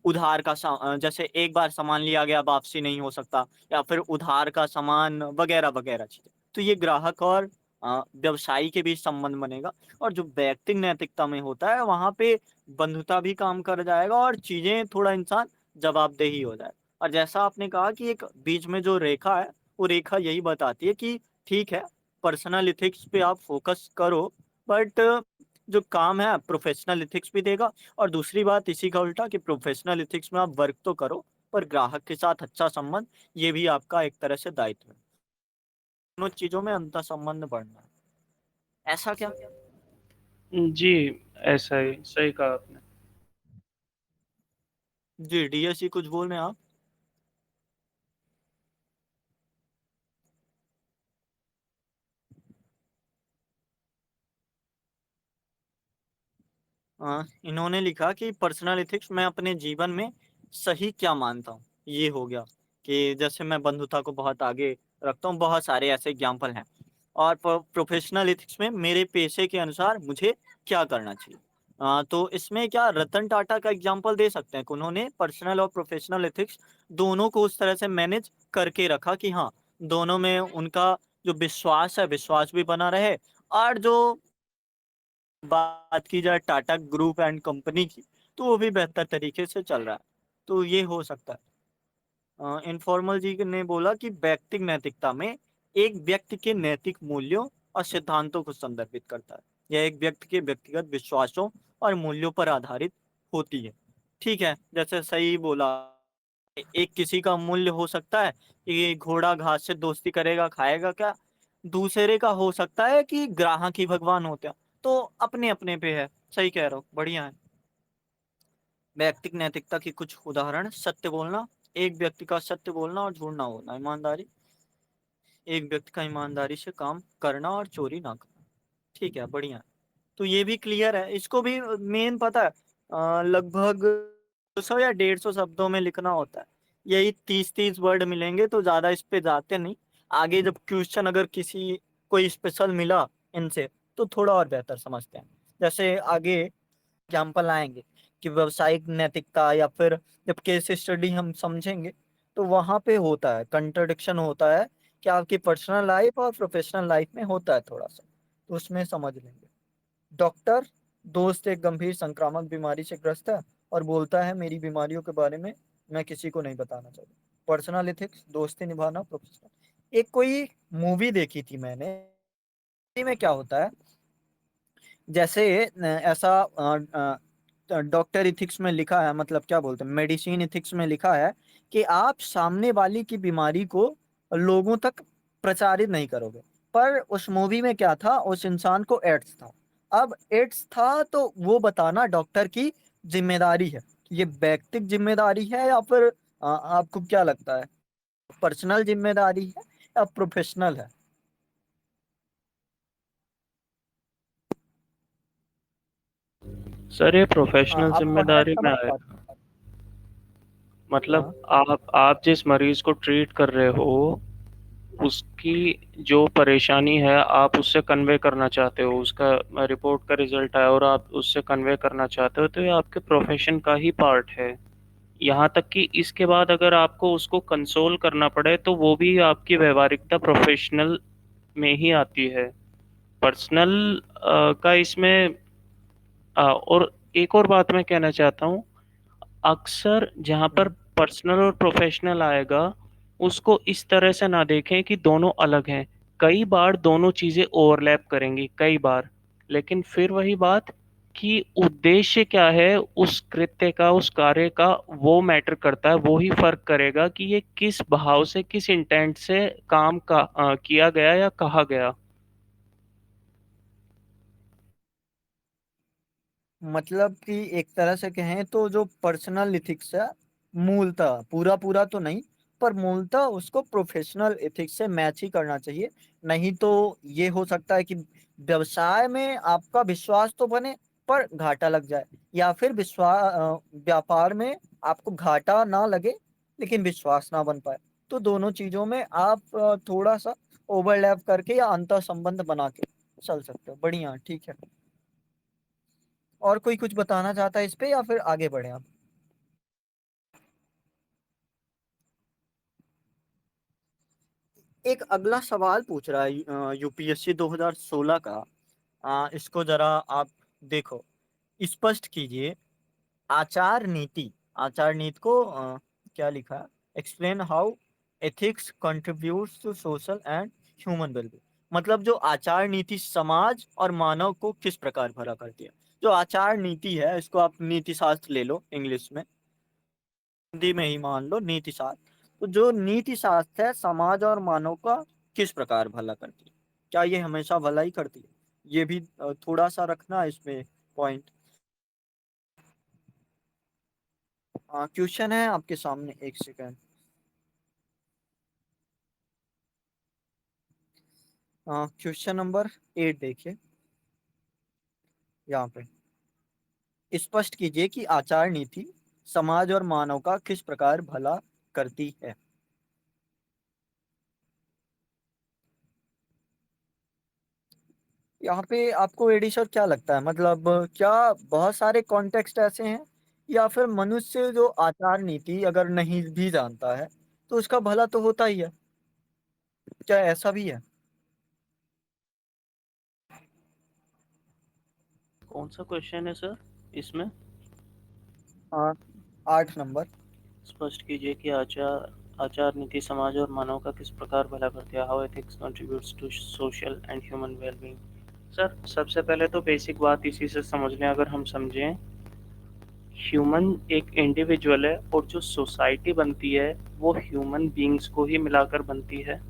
उधार का जैसे एक बार सामान लिया गया वापसी नहीं हो सकता, या फिर उधार का सामान वगैरह वगैरह चीजें, तो ये ग्राहक और व्यवसायी के बीच संबंध बनेगा। और जो व्यक्तिगत नैतिकता में होता है वहां पे बंधुता भी काम कर जाएगा और चीजें थोड़ा इंसान जवाबदेही हो जाए। और जैसा आपने कहा कि एक बीच में जो रेखा है, वो रेखा यही बताती है कि ठीक है, पर्सनल इथिक्स पे आप फोकस करो, बट जो काम है प्रोफेशनल इथिक्स भी देगा। और दूसरी बात इसी का उल्टा कि प्रोफेशनल इथिक्स में आप वर्क तो करो, पर ग्राहक के साथ अच्छा संबंध, ये भी आपका एक तरह से दायित्व है। दोनों चीजों में अंतर संबंध बढ़ना है, ऐसा क्या। जी, ऐसा ही सही कहा आपने। जी डीएससी कुछ बोल रहे हैं आप। इन्होंने लिखा कि पर्सनल एथिक्स मैं अपने जीवन में सही क्या मानता हूँ, ये हो गया कि जैसे मैं बंधुता को बहुत आगे रखता हूँ, बहुत सारे ऐसे एग्जाम्पल हैं। और प्रोफेशनल एथिक्स में मेरे पेशे के अनुसार मुझे क्या करना चाहिए। तो इसमें क्या रतन टाटा का एग्जाम्पल दे सकते हैं कि उन्होंने पर्सनल और प्रोफेशनल एथिक्स दोनों को उस तरह से मैनेज करके रखा कि हाँ दोनों में उनका जो विश्वास है विश्वास भी बना रहे। और जो बात की जाए टाटा ग्रुप एंड कंपनी की, तो वो भी बेहतर तरीके से चल रहा है। तो ये हो सकता है। इनफॉर्मल जी ने बोला कि व्यक्तिगत नैतिकता में एक व्यक्ति के नैतिक मूल्यों और सिद्धांतों को संदर्भित करता है। यह एक व्यक्ति के व्यक्तिगत विश्वासों और मूल्यों पर आधारित होती है। ठीक है, जैसे सही बोला, एक किसी का मूल्य हो सकता है कि घोड़ा घास से दोस्ती करेगा खाएगा क्या, दूसरे का हो सकता है कि ग्राहक ही भगवान होते हैं। तो अपने अपने पे है। सही कह रहा हूँ, बढ़िया है। व्यक्तिगत नैतिकता की कुछ उदाहरण: सत्य बोलना, एक व्यक्ति का सत्य बोलना और झूठ ना बोलना। ईमानदारी, एक व्यक्ति का ईमानदारी से काम करना और चोरी ना करना। ठीक है, बढ़िया है। तो ये भी क्लियर है, इसको भी मेन पता है, लगभग 200 या 150 शब्दों में लिखना होता है। यही 30-30 वर्ड मिलेंगे तो ज्यादा इस पे जाते नहीं। आगे जब क्वेश्चन अगर किसी कोई स्पेशल मिला इनसे, तो थोड़ा और बेहतर समझते हैं। जैसे आगे एग्जाम्पल आएंगे कि व्यवसायिक नैतिकता, या फिर जब केस स्टडी हम समझेंगे तो वहां पे होता है कंट्रडिक्शन, होता है कि आपकी पर्सनल लाइफ और प्रोफेशनल लाइफ में होता है थोड़ा सा, तो उसमें समझ लेंगे। डॉक्टर, दोस्त एक गंभीर संक्रामक बीमारी से ग्रस्त है और बोलता है मेरी बीमारियों के बारे में मैं किसी को नहीं बताना चाहता। पर्सनल एथिक्स, दोस्ती निभाना प्रोफेशनल। एक कोई मूवी देखी थी मैंने, में क्या होता है, जैसे ऐसा डॉक्टर इथिक्स में लिखा है, मतलब क्या बोलते हैं, मेडिसिन इथिक्स में लिखा है कि आप सामने वाली की बीमारी को लोगों तक प्रचारित नहीं करोगे। पर उस मूवी में क्या था, उस इंसान को एड्स था। अब एड्स था तो वो बताना डॉक्टर की जिम्मेदारी है। ये व्यक्तिगत जिम्मेदारी है या फिर आपको क्या लगता है, पर्सनल जिम्मेदारी है या प्रोफेशनल है? सर ये प्रोफेशनल आप कॉन्टेक्ट जिम्मेदारी में समझ आए। पाते मतलब हाँ। आप जिस मरीज को ट्रीट कर रहे हो उसकी जो परेशानी है आप उससे कन्वे करना चाहते हो, उसका रिपोर्ट का रिजल्ट आया और आप उससे कन्वे करना चाहते हो, तो ये आपके प्रोफेशन का ही पार्ट है। यहाँ तक कि इसके बाद अगर आपको उसको कंसोल करना पड़े तो वो भी आपकी व्यवहारिकता प्रोफेशनल में ही आती है। पर्सनल का इसमें और एक और बात मैं कहना चाहता हूँ, अक्सर जहाँ पर हम्म। पर्सनल और प्रोफेशनल आएगा उसको इस तरह से ना देखें कि दोनों अलग हैं। कई बार दोनों चीज़ें ओवरलैप करेंगी कई बार, लेकिन फिर वही बात कि उद्देश्य क्या है उस कृत्य का, उस कार्य का, वो मैटर करता है। वो ही फर्क करेगा कि ये किस भाव से, किस इंटेंट से काम का किया गया या कहा गया। मतलब कि एक तरह से कहें तो जो पर्सनल एथिक्स है, मूलतः पूरा पूरा तो नहीं, पर मूलतः उसको प्रोफेशनल एथिक्स से मैच ही करना चाहिए। नहीं तो ये हो सकता है कि व्यवसाय में आपका विश्वास तो बने पर घाटा लग जाए, या फिर व्यापार में आपको घाटा ना लगे लेकिन विश्वास ना बन पाए। तो दोनों चीजों में आप थोड़ा सा ओवरलैप करके या अंतर संबंध बना के चल सकते हो। बढ़िया, ठीक है। और कोई कुछ बताना चाहता है इस पे या फिर आगे बढ़े आप? एक अगला सवाल पूछ रहा है यूपीएससी 2016 का। इसको जरा आप देखो, स्पष्ट कीजिए। आचार नीति, आचार नीति को क्या लिखा है, explain how ethics contributes to social and human wellbeing. मतलब जो आचार नीति समाज और मानव को किस प्रकार भला करती है। जो आचार नीति है, इसको आप नीति शास्त्र ले लो इंग्लिश में, हिंदी में ही मान लो नीति शास्त्र। तो जो नीति शास्त्र है समाज और मानव का किस प्रकार भला करती है, क्या ये हमेशा भला ही करती है? ये भी थोड़ा सा रखना इसमें पॉइंट। क्वेश्चन है आपके सामने, एक सेकेंड। क्वेश्चन नंबर 8 देखिए यहाँ पे। स्पष्ट कीजिए कि आचार नीति समाज और मानव का किस प्रकार भला करती है। यहाँ पे आपको एडी सर क्या लगता है, मतलब क्या बहुत सारे कॉन्टेक्स्ट ऐसे हैं, या फिर मनुष्य जो आचार नीति अगर नहीं भी जानता है तो उसका भला तो होता ही है? क्या ऐसा भी है? कौन सा क्वेश्चन है सर इसमें? हाँ, 8 नंबर। स्पष्ट कीजिए कि आचार आचार नीति समाज और मानव का किस प्रकार भला करती है, how ethics contributes to social and human wellbeing. Sir सबसे पहले तो बेसिक बात इसी से समझ लें, अगर हम समझें ह्यूमन एक इंडिविजुअल है और जो सोसाइटी बनती है वो ह्यूमन बींग्स को ही मिलाकर बनती है।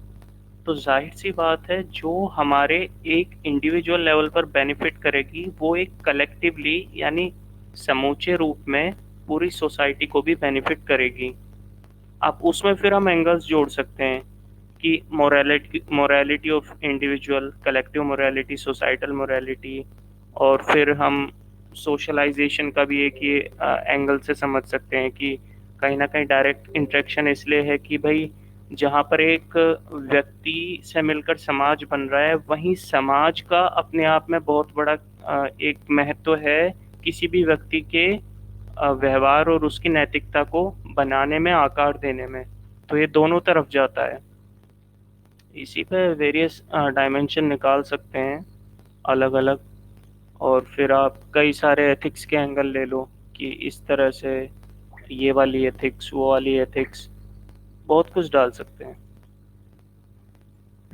तो जाहिर सी बात है जो हमारे एक इंडिविजुअल लेवल पर बेनिफिट करेगी वो एक कलेक्टिवली यानी समूचे रूप में पूरी सोसाइटी को भी बेनिफिट करेगी। आप उसमें फिर हम एंगल्स जोड़ सकते हैं कि morality morality of individual, collective morality, societal morality, और फिर हम सोशलाइजेशन का भी एक ये एंगल से समझ सकते हैं कि कहीं ना कहीं डायरेक्ट इंटरेक्शन इसलिए है कि भाई जहाँ पर एक व्यक्ति से मिलकर समाज बन रहा है वहीं समाज का अपने आप में बहुत बड़ा एक महत्व है किसी भी व्यक्ति के व्यवहार और उसकी नैतिकता को बनाने में, आकार देने में। तो ये दोनों तरफ जाता है। इसी पे वेरियस डायमेंशन निकाल सकते हैं अलग अलग, और फिर आप कई सारे एथिक्स के एंगल ले लो कि इस तरह से ये वाली एथिक्स, वो वाली एथिक्स, बहुत कुछ डाल सकते हैं।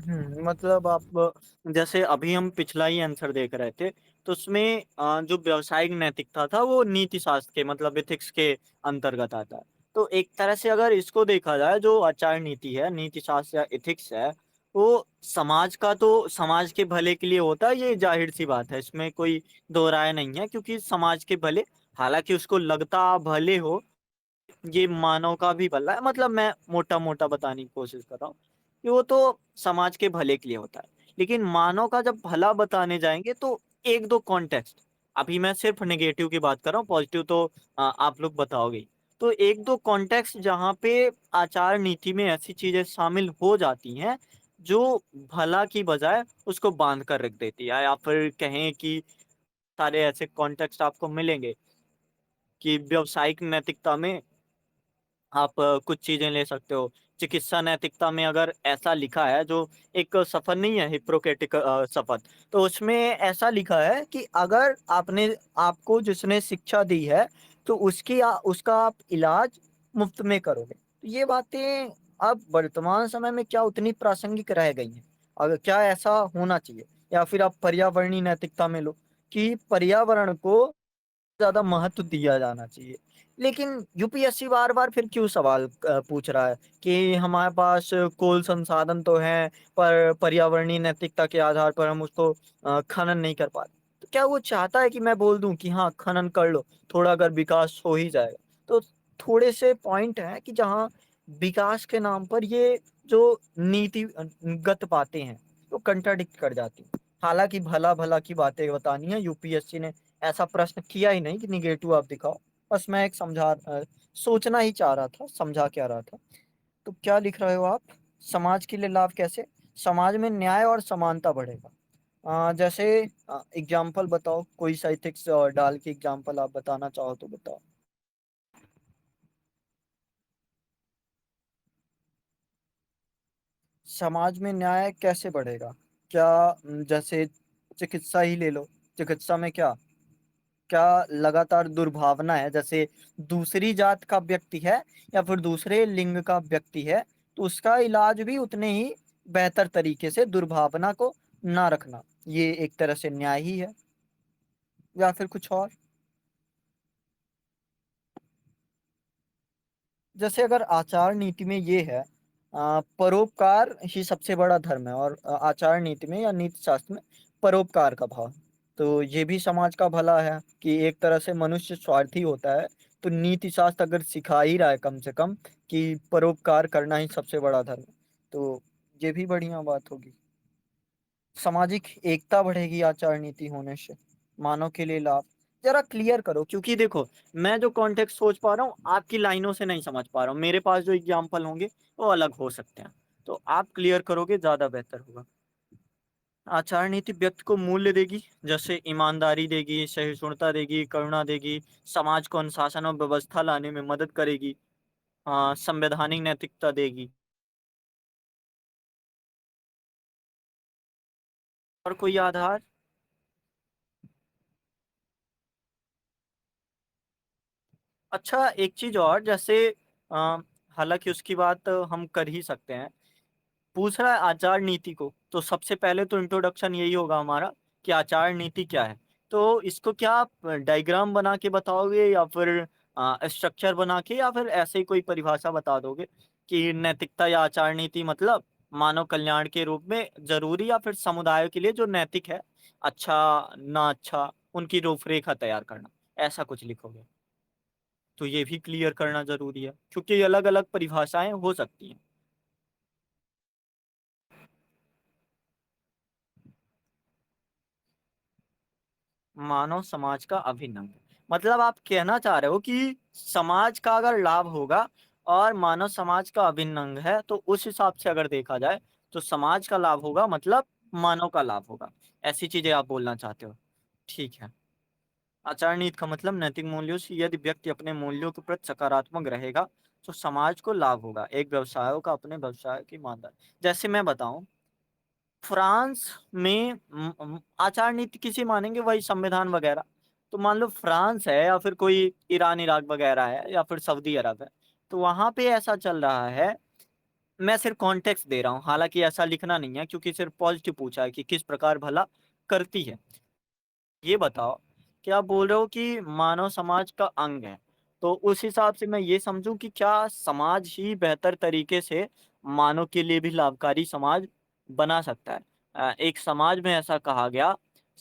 मतलब आप जैसे अभी हम पिछला ही आंसर देख रहे थे, तो उसमें जो व्यावसायिक नैतिकता था वो नीति शास्त्र के मतलब एथिक्स के अंतर्गत आता है। तो एक तरह से अगर इसको देखा जाए, जो आचार नीति है, नीति शास्त्र या एथिक्स है, वो समाज का तो समाज के भले के लिए होता है, ये जाहिर सी बात है, इसमें कोई दो राय नहीं है, क्योंकि समाज के भले, हालांकि उसको लगता भले हो, ये मानव का भी भला है, मतलब मैं मोटा मोटा बताने की कोशिश कर रहा हूँ कि वो तो समाज के भले के लिए होता है। लेकिन मानव का जब भला बताने जाएंगे तो एक दो कॉन्टेक्स्ट, अभी मैं सिर्फ नेगेटिव की बात कर रहा हूँ, पॉजिटिव तो आप लोग बताओगे ही। तो एक दो कॉन्टेक्स्ट जहाँ पे आचार नीति में ऐसी चीजें शामिल हो जाती हैं जो भला की बजाय उसको बांध कर रख देती है, या फिर कहें कि सारे ऐसे कॉन्टेक्स्ट आपको मिलेंगे कि व्यावसायिक नैतिकता में आप कुछ चीजें ले सकते हो। चिकित्सा नैतिकता में अगर ऐसा लिखा है, जो एक शपथ नहीं है हिप्पोक्रेटिक शपथ, तो उसमें ऐसा लिखा है कि अगर आपने आपको जिसने शिक्षा दी है तो उसका आप इलाज मुफ्त में करोगे। तो ये बातें अब वर्तमान समय में क्या उतनी प्रासंगिक रह गई हैं? अगर क्या ऐसा होना चाहिए? या फिर आप पर्यावरणीय नैतिकता में लो कि पर्यावरण को ज्यादा महत्व दिया जाना चाहिए। लेकिन यूपीएससी बार बार फिर क्यों सवाल पूछ रहा है कि हमारे पास कोल संसाधन तो है, पर पर्यावरणीय नैतिकता के आधार पर हम उसको खनन नहीं कर पाते। तो क्या वो चाहता है कि मैं बोल दूं कि हाँ खनन कर लो, थोड़ा अगर विकास हो ही जाएगा? तो थोड़े से पॉइंट हैं कि जहाँ विकास के नाम पर ये जो नीतिगत बातें हैं वो कंट्राडिक्ट कर जाती हैं। हालांकि भला भला की बातें बतानी है, यूपीएससी ने ऐसा प्रश्न किया ही नहीं कि निगेटिव आप दिखाओ। बस मैं एक सोचना ही चाह रहा था, समझा क्या रहा था। तो क्या लिख रहे हो आप? समाज के लिए लाभ कैसे? समाज में न्याय और समानता बढ़ेगा। जैसे एग्जाम्पल बताओ, कोई सा एथिक्स डाल के एग्जाम्पल आप बताना चाहो तो बताओ। समाज में न्याय कैसे बढ़ेगा? क्या जैसे चिकित्सा ही ले लो, चिकित्सा में क्या क्या लगातार दुर्भावना है, जैसे दूसरी जात का व्यक्ति है या फिर दूसरे लिंग का व्यक्ति है, तो उसका इलाज भी उतने ही बेहतर तरीके से दुर्भावना को ना रखना, ये एक तरह से न्याय ही है। या फिर कुछ और? जैसे अगर आचार नीति में ये है, परोपकार ही सबसे बड़ा धर्म है, और आचार नीति में या नीति शास्त्र में परोपकार का भाव, तो ये भी समाज का भला है कि एक तरह से मनुष्य स्वार्थी होता है। तो नीति शास्त्र अगर सिखा ही रहा है कम से कम कि परोपकार करना ही सबसे बड़ा धर्म है, तो ये भी बढ़िया बात होगी। सामाजिक एकता बढ़ेगी आचार नीति होने से, मानव के लिए लाभ। जरा क्लियर करो, क्योंकि देखो, मैं जो कॉन्टेक्स्ट सोच पा रहा हूँ आपकी लाइनों से नहीं समझ पा रहा हूँ, मेरे पास जो एग्जाम्पल होंगे वो अलग हो सकते हैं। तो आप क्लियर करोगे ज्यादा बेहतर होगा। आचार नीति व्यक्ति को मूल्य देगी, जैसे ईमानदारी देगी, सहिष्णुता देगी, करुणा देगी, समाज को अनुशासन और व्यवस्था लाने में मदद करेगी, संवैधानिक नैतिकता देगी। और कोई आधार? अच्छा, एक चीज और, जैसे अ, हालांकि उसकी बात हम कर ही सकते हैं। पूछ रहा है आचार नीति को, तो सबसे पहले तो इंट्रोडक्शन यही होगा हमारा कि आचार नीति क्या है। तो इसको क्या आप डायग्राम बना के बताओगे, या फिर स्ट्रक्चर बना के, या फिर ऐसे ही कोई परिभाषा बता दोगे कि नैतिकता या आचार नीति मतलब मानव कल्याण के रूप में जरूरी, या फिर समुदाय के लिए जो नैतिक है, अच्छा ना अच्छा, उनकी रूपरेखा तैयार करना, ऐसा कुछ लिखोगे? तो ये भी क्लियर करना जरूरी है, क्योंकि अलग अलग परिभाषाएं हो सकती हैं। मानव समाज का अभिन्न अंग, मतलब आप कहना चाह रहे हो कि समाज का अगर लाभ होगा और मानव समाज का अभिन्न अंग है, तो उस हिसाब से अगर देखा जाए तो समाज का लाभ होगा, मतलब मानव का लाभ होगा, ऐसी चीजें आप बोलना चाहते हो। ठीक है। आचार नीति का मतलब नैतिक मूल्यों से, यदि व्यक्ति अपने मूल्यों के प्रति सकारात्मक रहेगा तो समाज को लाभ होगा। एक व्यवसायों का अपने व्यवसाय की ईमानदार, जैसे मैं बताऊं, फ्रांस में आचार नीति किसे मानेंगे, वही संविधान वगैरह। तो मान लो फ्रांस है, या फिर कोई ईरान इराक वगैरह है, या फिर सऊदी अरब है, तो वहां पे ऐसा चल रहा है मैं सिर्फ कॉन्टेक्स्ट दे रहा हूँ, हालांकि ऐसा लिखना नहीं है क्योंकि सिर्फ पॉजिटिव पूछा है कि किस प्रकार भला करती है। ये बताओ कि आप बोल रहे हो कि मानव समाज का अंग है, तो उस हिसाब से मैं ये समझूं कि क्या समाज ही बेहतर तरीके से मानव के लिए भी लाभकारी समाज बना सकता है? एक समाज में ऐसा कहा गया,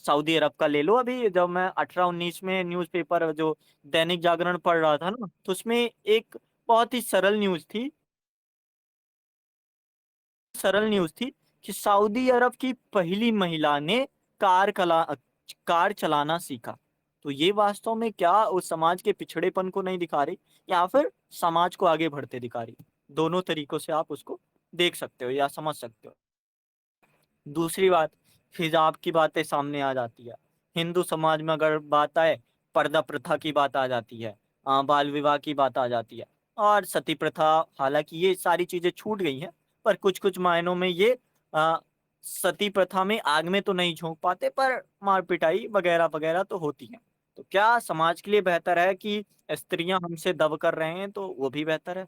सऊदी अरब का ले लो। अभी जब मैं 18-19 में न्यूज़पेपर जो दैनिक जागरण पढ़ रहा था ना, तो उसमें एक बहुत ही सरल न्यूज़ थी कि सऊदी अरब की पहली महिला ने कार चलाना सीखा। तो ये वास्तव में क्या उस समाज के पिछड़ेपन को नहीं दिखा रही, या फिर समाज को आगे बढ़ते दिखा रही? दोनों तरीकों से आप उसको देख सकते हो या समझ सकते हो। दूसरी बात, हिजाब की बातें सामने आ जाती है। हिंदू समाज में अगर बात आए, पर्दा प्रथा की बात आ जाती है, बाल विवाह की बात आ जाती है, और सती प्रथा। हालांकि ये सारी चीजें छूट गई हैं, पर कुछ कुछ मायनों में ये आ, सती प्रथा में आग में तो नहीं झोंक पाते, पर मार पिटाई वगैरह वगैरह तो होती है। तो क्या समाज के लिए बेहतर है कि स्त्रियां हमसे दब कर रहे हैं तो वो भी बेहतर है?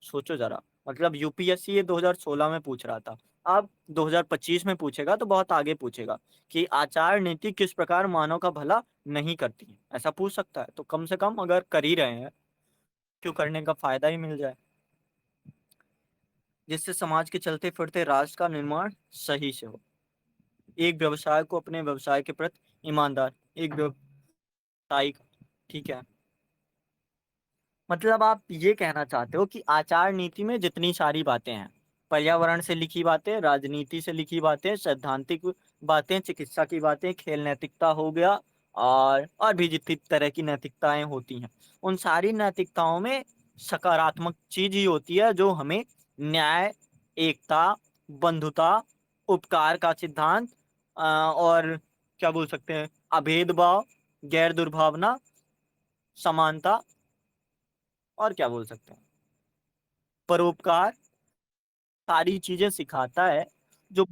सोचो जरा। मतलब यूपीएससी ये 2016 में पूछ रहा था, अब 2025 में पूछेगा तो बहुत आगे पूछेगा कि आचार नीति किस प्रकार मानव का भला नहीं करती है। ऐसा पूछ सकता है, तो कम से कम अगर कर ही रहे हैं, क्यों करने का फायदा ही मिल जाए, जिससे समाज के चलते फिरते राष्ट्र का निर्माण सही से हो। एक व्यवसाय को अपने व्यवसाय के प्रति ईमानदार, एक व्यवसायिक, ठीक है। मतलब आप ये कहना चाहते हो कि आचार नीति में जितनी सारी बातें हैं, पर्यावरण से लिखी बातें, राजनीति से लिखी बातें, सैद्धांतिक बातें, चिकित्सा की बातें, खेल नैतिकता हो गया, और भी जितनी तरह की नैतिकताएं होती हैं, उन सारी नैतिकताओं में सकारात्मक चीज ही होती है जो हमें न्याय, एकता, बंधुता, उपकार का सिद्धांत, और क्या बोल सकते हैं, अभेदभाव, गैर दुर्भावना, समानता, और क्या बोल सकते हैं, परोपकार, सारी चीजें सिखाता है जो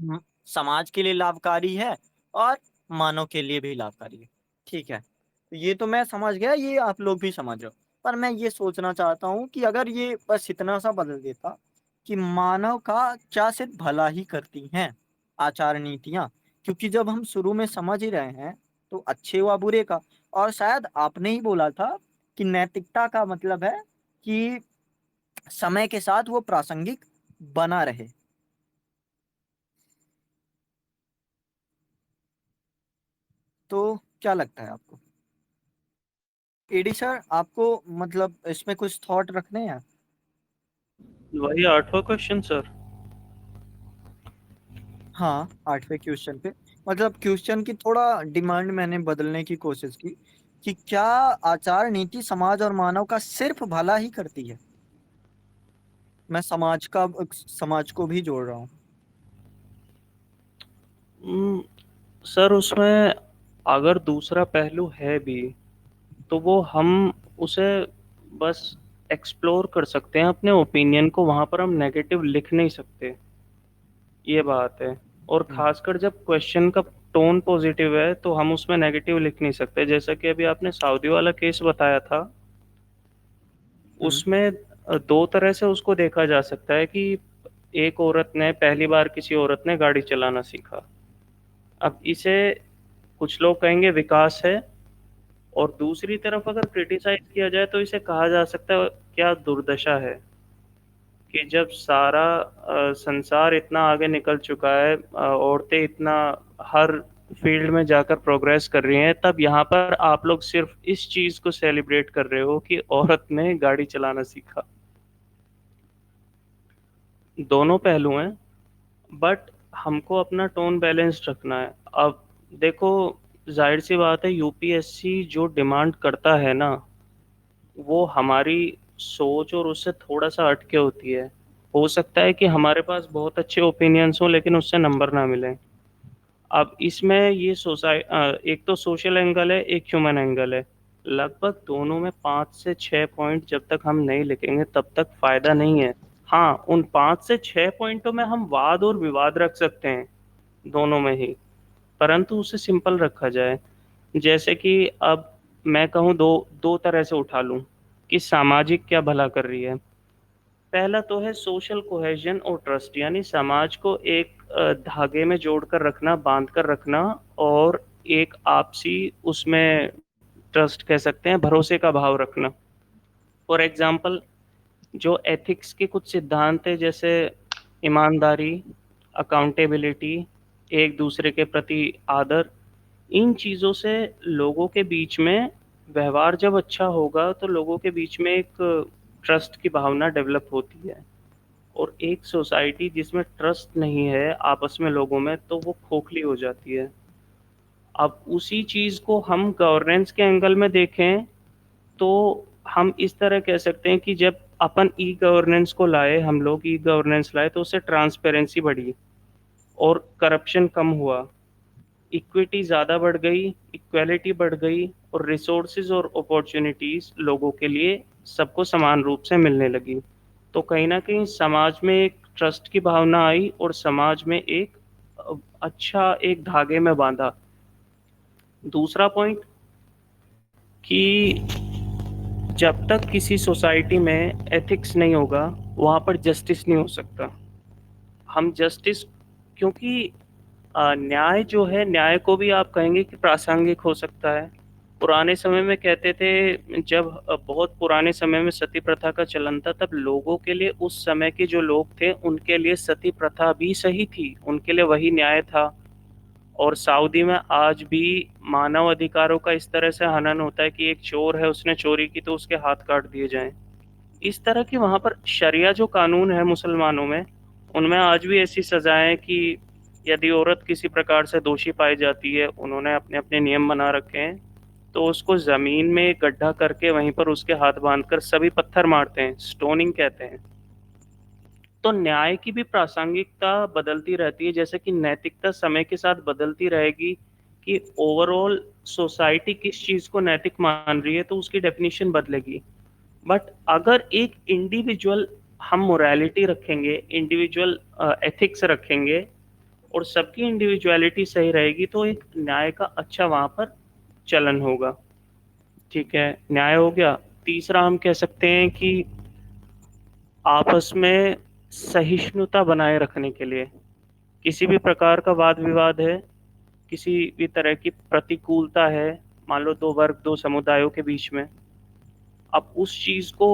समाज के लिए लाभकारी है और मानव के लिए भी लाभकारी है। ठीक है, तो ये तो मैं समझ गया, ये आप लोग भी समझ रहे हो। पर मैं ये सोचना चाहता हूँ कि अगर ये बस इतना सा बदल देता कि मानव का क्या सिर्फ भला ही करती हैं आचार नीतियां, क्योंकि जब हम शुरू में समझ ही रहे हैं तो अच्छे व बुरे का, और शायद आपने ही बोला था कि नैतिकता का मतलब है कि समय के साथ वो प्रासंगिक बना रहे। तो क्या लगता है आपको एडी सर, आपको मतलब इसमें कुछ थॉट रखने हैं? वही 8वां क्वेश्चन सर। हाँ, 8वें क्वेश्चन पे, मतलब क्वेश्चन की थोड़ा डिमांड मैंने बदलने की कोशिश की कि क्या आचार नीति समाज और मानव का सिर्फ भला ही करती है? मैं समाज को भी जोड़ रहा हूँ। हम्म, सर उसमें अगर दूसरा पहलू है भी तो वो हम उसे बस एक्सप्लोर कर सकते हैं, अपने ओपिनियन को वहां पर हम नेगेटिव लिख नहीं सकते, ये बात है। और हम्म। खासकर जब क्वेश्चन का टोन पॉजिटिव है तो हम उसमें नेगेटिव लिख नहीं सकते। जैसा कि अभी आपने सऊदी वाला केस बताया था, हम्म। उसमें दो तरह से उसको देखा जा सकता है कि एक औरत ने पहली बार किसी औरत ने गाड़ी चलाना सीखा। अब इसे कुछ लोग कहेंगे विकास है, और दूसरी तरफ अगर क्रिटिसाइज किया जाए तो इसे कहा जा सकता है क्या दुर्दशा है कि जब सारा संसार इतना आगे निकल चुका है, औरतें इतना हर फील्ड में जाकर प्रोग्रेस कर रही हैं, तब यहाँ पर आप लोग सिर्फ इस चीज को सेलिब्रेट कर रहे हो कि औरत ने गाड़ी चलाना सीखा। दोनों पहलू हैं, बट हमको अपना टोन बैलेंस्ड रखना है। अब देखो, जाहिर सी बात है यूपीएससी जो डिमांड करता है ना, वो हमारी सोच और उससे थोड़ा सा हटके होती है। हो सकता है कि हमारे पास बहुत अच्छे ओपिनियंस हों लेकिन उससे नंबर ना मिले। अब इसमें ये एक तो सोशल एंगल है, एक ह्यूमन एंगल है। लगभग दोनों में 5 से 6 पॉइंट जब तक हम नहीं लिखेंगे तब तक फायदा नहीं है। हाँ, उन 5 से 6 पॉइंटों में हम वाद और विवाद रख सकते हैं, दोनों में ही, परंतु उसे सिंपल रखा जाए। जैसे कि अब मैं कहूँ, दो दो तरह से उठा लूँ कि सामाजिक क्या भला कर रही है। पहला तो है सोशल कोहेजन और ट्रस्ट, यानी समाज को एक धागे में जोड़कर रखना, बांध कर रखना, और एक आपसी उसमें ट्रस्ट कह सकते हैं, भरोसे का भाव रखना। फॉर एग्जाम्पल, जो एथिक्स के कुछ सिद्धांत है, जैसे ईमानदारी, अकाउंटेबिलिटी, एक दूसरे के प्रति आदर, इन चीज़ों से लोगों के बीच में व्यवहार जब अच्छा होगा तो लोगों के बीच में एक ट्रस्ट की भावना डेवलप होती है। और एक सोसाइटी जिसमें ट्रस्ट नहीं है आपस में लोगों में, तो वो खोखली हो जाती है। अब उसी चीज़ को हम गवर्नेंस के एंगल में देखें तो हम इस तरह कह सकते हैं कि जब अपन ई गवर्नेंस को लाए, हम लोग ई गवर्नेंस लाए, तो उससे ट्रांसपेरेंसी बढ़ी और करप्शन कम हुआ, इक्विटी ज़्यादा बढ़ गई, इक्वालिटी बढ़ गई, और रिसोर्सेज और अपॉर्चुनिटीज़ लोगों के लिए सबको समान रूप से मिलने लगी। तो कहीं ना कहीं समाज में एक ट्रस्ट की भावना आई और समाज में एक अच्छा एक धागे में बांधा। दूसरा पॉइंट कि जब तक किसी सोसाइटी में एथिक्स नहीं होगा वहाँ पर जस्टिस नहीं हो सकता। हम जस्टिस, क्योंकि न्याय जो है, न्याय को भी आप कहेंगे कि प्रासंगिक हो सकता है। पुराने समय में कहते थे, जब बहुत पुराने समय में सती प्रथा का चलन था, तब लोगों के लिए, उस समय के जो लोग थे उनके लिए सती प्रथा भी सही थी, उनके लिए वही न्याय था। और सऊदी में आज भी मानव अधिकारों का इस तरह से हनन होता है कि एक चोर है, उसने चोरी की तो उसके हाथ काट दिए जाएं। इस तरह की वहाँ पर शरिया जो कानून है मुसलमानों में, उनमें आज भी ऐसी सजाएं कि यदि औरत किसी प्रकार से दोषी पाई जाती है, उन्होंने अपने अपने नियम बना रखे हैं, तो उसको जमीन में एक गड्ढा करके वहीं पर उसके हाथ बांधकर सभी पत्थर मारते हैं, स्टोनिंग कहते हैं। तो न्याय की भी प्रासंगिकता बदलती रहती है, जैसे कि नैतिकता समय के साथ बदलती रहेगी कि ओवरऑल सोसाइटी किस चीज को नैतिक मान रही है, तो उसकी डेफिनेशन बदलेगी। बट अगर एक इंडिविजुअल हम मोरालिटी रखेंगे, इंडिविजुअल एथिक्स रखेंगे, और सबकी इंडिविजुअलिटी सही रहेगी, तो एक न्याय का अच्छा वहां पर चलन होगा। ठीक है, न्याय हो गया। तीसरा हम कह सकते हैं कि आपस में सहिष्णुता बनाए रखने के लिए, किसी भी प्रकार का वाद विवाद है, किसी भी तरह की प्रतिकूलता है, मान लो दो वर्ग, दो समुदायों के बीच में, अब उस चीज को,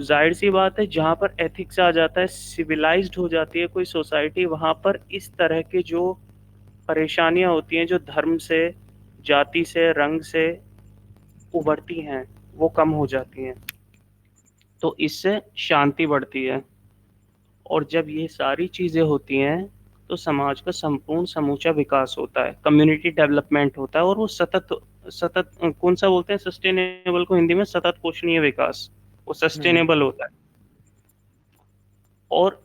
जाहिर सी बात है, जहाँ पर एथिक्स आ जाता है, सिविलाइज्ड हो जाती है कोई सोसाइटी, वहाँ पर इस तरह के जो परेशानियां होती हैं, जो धर्म से, जाति से, रंग से उभरती हैं, वो कम हो जाती हैं। तो इससे शांति बढ़ती है। और जब ये सारी चीजें होती हैं तो समाज का संपूर्ण समूचा विकास होता है, कम्युनिटी डेवलपमेंट होता है, और वो सतत सतत कौन सा बोलते हैं सस्टेनेबल को हिंदी में, सतत पोषणीय विकास, वो सस्टेनेबल होता है। और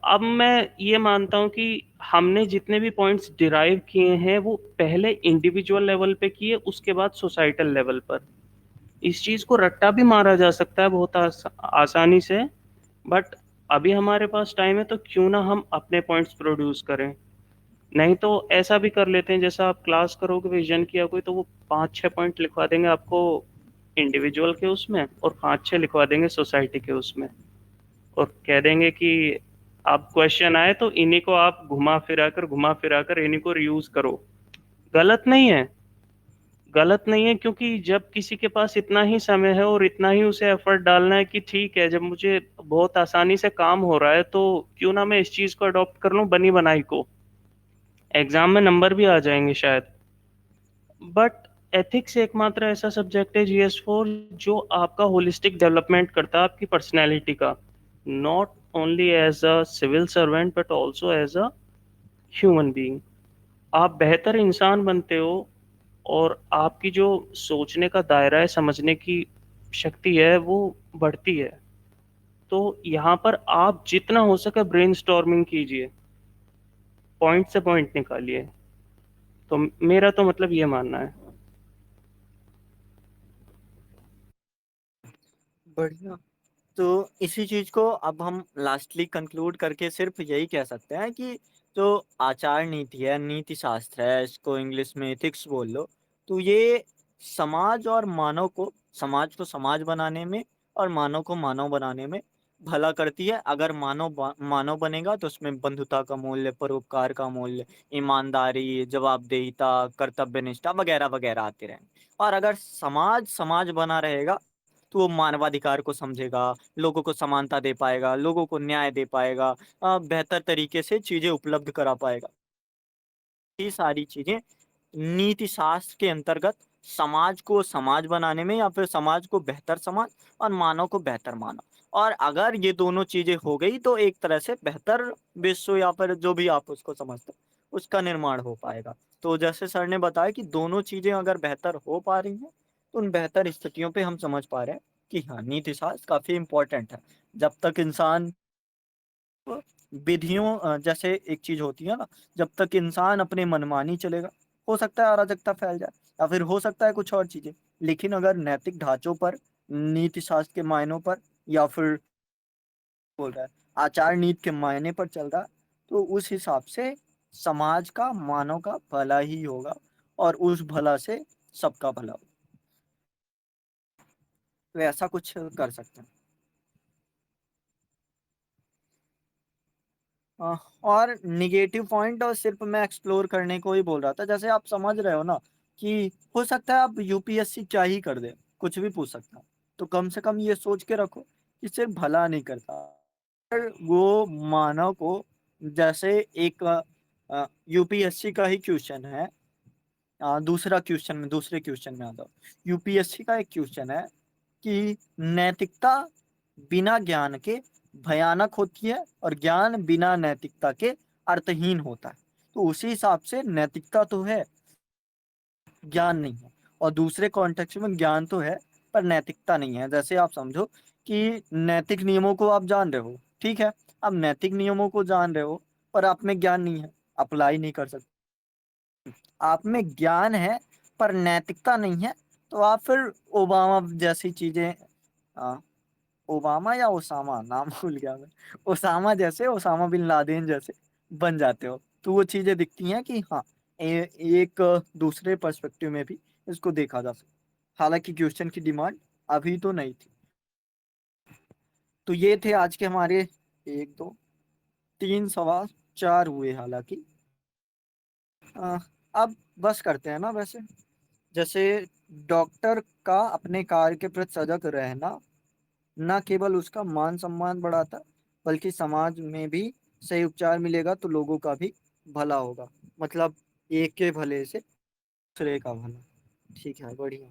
अब मैं ये मानता हूँ कि हमने जितने भी पॉइंट्स डिराइव किए हैं वो पहले इंडिविजुअल लेवल पे किए, उसके बाद सोसाइटल लेवल पर। इस चीज को रट्टा भी मारा जा सकता है बहुत आसानी से, बट अभी हमारे पास टाइम है तो क्यों ना हम अपने पॉइंट्स प्रोड्यूस करें। नहीं तो ऐसा भी कर लेते हैं, जैसा आप क्लास करोगे विजन किया कोई, तो वो 5-6 पॉइंट लिखवा देंगे आपको इंडिविजुअल के उसमें, और 5-6 लिखवा देंगे सोसाइटी के उसमें, और कह देंगे कि आप क्वेश्चन आए तो इन्हीं को आप घुमा फिरा कर इन्हीं को रियूज करो। गलत नहीं है, गलत नहीं है, क्योंकि जब किसी के पास इतना ही समय है और इतना ही उसे एफर्ट डालना है कि ठीक है, जब मुझे बहुत आसानी से काम हो रहा है तो क्यों ना मैं इस चीज को अडॉप्ट कर लूं बनी बनाई को, एग्जाम में नंबर भी आ जाएंगे शायद। बट एथिक्स एकमात्र ऐसा सब्जेक्ट है GS4 जो आपका होलिस्टिक डेवलपमेंट करता है, आपकी पर्सनैलिटी का, not only as a civil servant but also as a human being. आप बेहतर इंसान बनते हो, और आपकी जो सोचने का दायरा है, समझने की शक्ति है, वो बढ़ती है। तो यहाँ पर आप जितना हो सके ब्रेनस्टॉर्मिंग कीजिए, पॉइंट से पॉइंट निकालिए। तो मेरा तो मतलब ये मानना है। बढ़िया। तो इसी चीज को अब हम लास्टली कंक्लूड करके सिर्फ यही कह सकते हैं कि जो आचार नीति है, नीति शास्त्र है, इसको इंग्लिश में एथिक्स बोल लो, तो ये समाज और मानव को, समाज को समाज बनाने में और मानव को मानव बनाने में भला करती है। अगर मानव बनेगा तो उसमें बंधुता का मूल्य, परोपकार का मूल्य, ईमानदारी, जवाबदेहिता, कर्तव्य निष्ठा वगैरह वगैरह आते रहेंगे। और अगर समाज समाज बना रहेगा तो वो मानवाधिकार को समझेगा, लोगों को समानता दे पाएगा, लोगों को न्याय दे पाएगा, बेहतर तरीके से चीजें उपलब्ध करा पाएगा। ये सारी चीजें नीति शास्त्र के अंतर्गत समाज को समाज बनाने में, या फिर समाज को बेहतर समाज और मानव को बेहतर मानव, और अगर ये दोनों चीजें हो गई तो एक तरह से बेहतर विश्व, या फिर जो भी आप उसको समझते हो, उसका निर्माण हो पाएगा। तो जैसे सर ने बताया कि दोनों चीजें अगर बेहतर हो पा रही हैं तो उन बेहतर स्थितियों पे हम समझ पा रहे हैं कि हाँ, नीति शास्त्र काफी इंपॉर्टेंट है। जब तक इंसान विधियों जैसे एक चीज होती है ना, जब तक इंसान अपने मनमानी चलेगा, हो सकता है अराजकता फैल जाए, या फिर हो सकता है कुछ और चीजें। लेकिन अगर नैतिक ढांचों पर, नीति शास्त्र के मायनों पर, या फिर बोल रहा है आचार नीति के मायने पर चल रहा है, तो उस हिसाब से समाज का, मानव का भला ही होगा, और उस भला से सबका भला होगा। तो ऐसा कुछ कर सकते हैं। और निगेटिव पॉइंट और सिर्फ मैं एक्सप्लोर करने को ही बोल रहा था। जैसे आप समझ रहे हो ना कि हो सकता है आप यूपीएससी क्या ही कर दे, कुछ भी पूछ सकता है, तो कम से कम ये सोच के रखो कि सिर्फ भला नहीं करता। पर वो मानव को, जैसे एक यूपीएससी का ही क्वेश्चन है, दूसरे क्वेश्चन में आता हूँ। यूपीएससी का एक क्वेश्चन है कि नैतिकता बिना ज्ञान के भयानक होती है, और ज्ञान बिना नैतिकता के अर्थहीन होता है। तो उसी हिसाब से नैतिकता तो है, ज्ञान नहीं है। और दूसरे कॉन्टेक्स्ट में ज्ञान तो है पर नैतिकता नहीं है। जैसे आप समझो कि नैतिक नियमों को आप जान रहे हो, ठीक है, अब नैतिक नियमों को जान रहे हो पर आप में ज्ञान नहीं है, अप्लाई नहीं कर सकते। आप में ज्ञान है पर नैतिकता नहीं है, तो आप फिर ओबामा जैसी चीजें, आ, ओबामा या ओसामा, नाम भूल गया मैं, ओसामा जैसे, ओसामा बिन लादेन जैसे बन जाते हो। तो वो चीजें दिखती हैं कि हाँ, एक दूसरे पर्सपेक्टिव में भी इसको देखा जा सकता। हालांकि क्वेश्चन की डिमांड अभी तो नहीं थी। तो ये थे आज के हमारे एक दो तीन सवाल, चार हुए हालांकि। अ, अब बस करते हैं ना वैसे। जैसे डॉक्टर का अपने कार्य के प्रति सजग रहना न केवल उसका मान सम्मान बढ़ाता, बल्कि समाज में भी सही उपचार मिलेगा तो लोगों का भी भला होगा। मतलब एक के भले से दूसरे का भला। ठीक है, बढ़िया।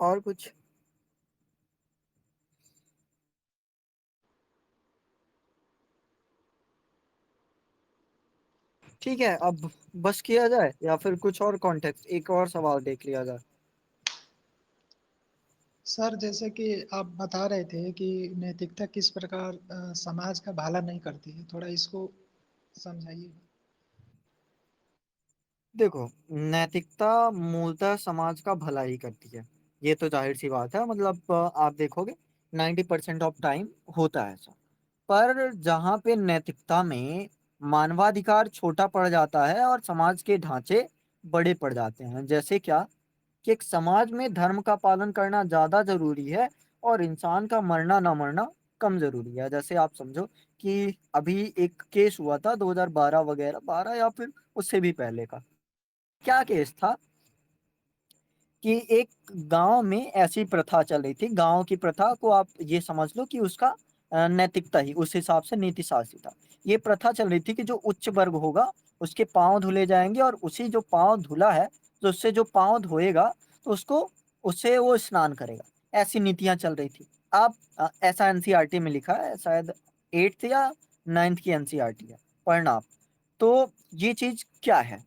और कुछ? ठीक है, अब बस किया जाए या फिर कुछ और कॉन्टेक्स्ट, एक और सवाल देख लिया जाए। सर जैसे कि आप बता रहे थे कि नैतिकता किस प्रकार समाज का भला नहीं करती है, थोड़ा इसको समझाइए। देखो, नैतिकता मूलतः समाज का भला ही करती है, ये तो जाहिर सी बात है। मतलब आप देखोगे 90% ऑफ टाइम होता है ऐसा। पर जहाँ पे नैतिकता में मानवाधिकार छोटा पड़ जाता है और समाज के ढांचे बड़े पड़ जाते हैं। जैसे क्या, कि एक समाज में धर्म का पालन करना ज्यादा जरूरी है और इंसान का मरना ना मरना कम जरूरी है। जैसे आप समझो कि अभी एक केस हुआ था 2012 वगैरह, 12 या फिर उससे भी पहले का। क्या केस था कि एक गांव में ऐसी प्रथा चल रही थी। गांव की प्रथा को आप ये समझ लो कि उसका नैतिकता ही उस हिसाब से नीति शास्त्री था। ये प्रथा चल रही थी कि जो उच्च वर्ग होगा उसके पांव धुले जाएंगे, और उसी जो पांव धुला है, तो उससे जो पांव धोएगा तो उसको, उससे वो स्नान करेगा। ऐसी नीतियां चल रही थी। आप ऐसा एनसीईआरटी में लिखा है, शायद 8th या 9th की एनसीईआरटी है, पढ़ना आप। तो ये चीज क्या है,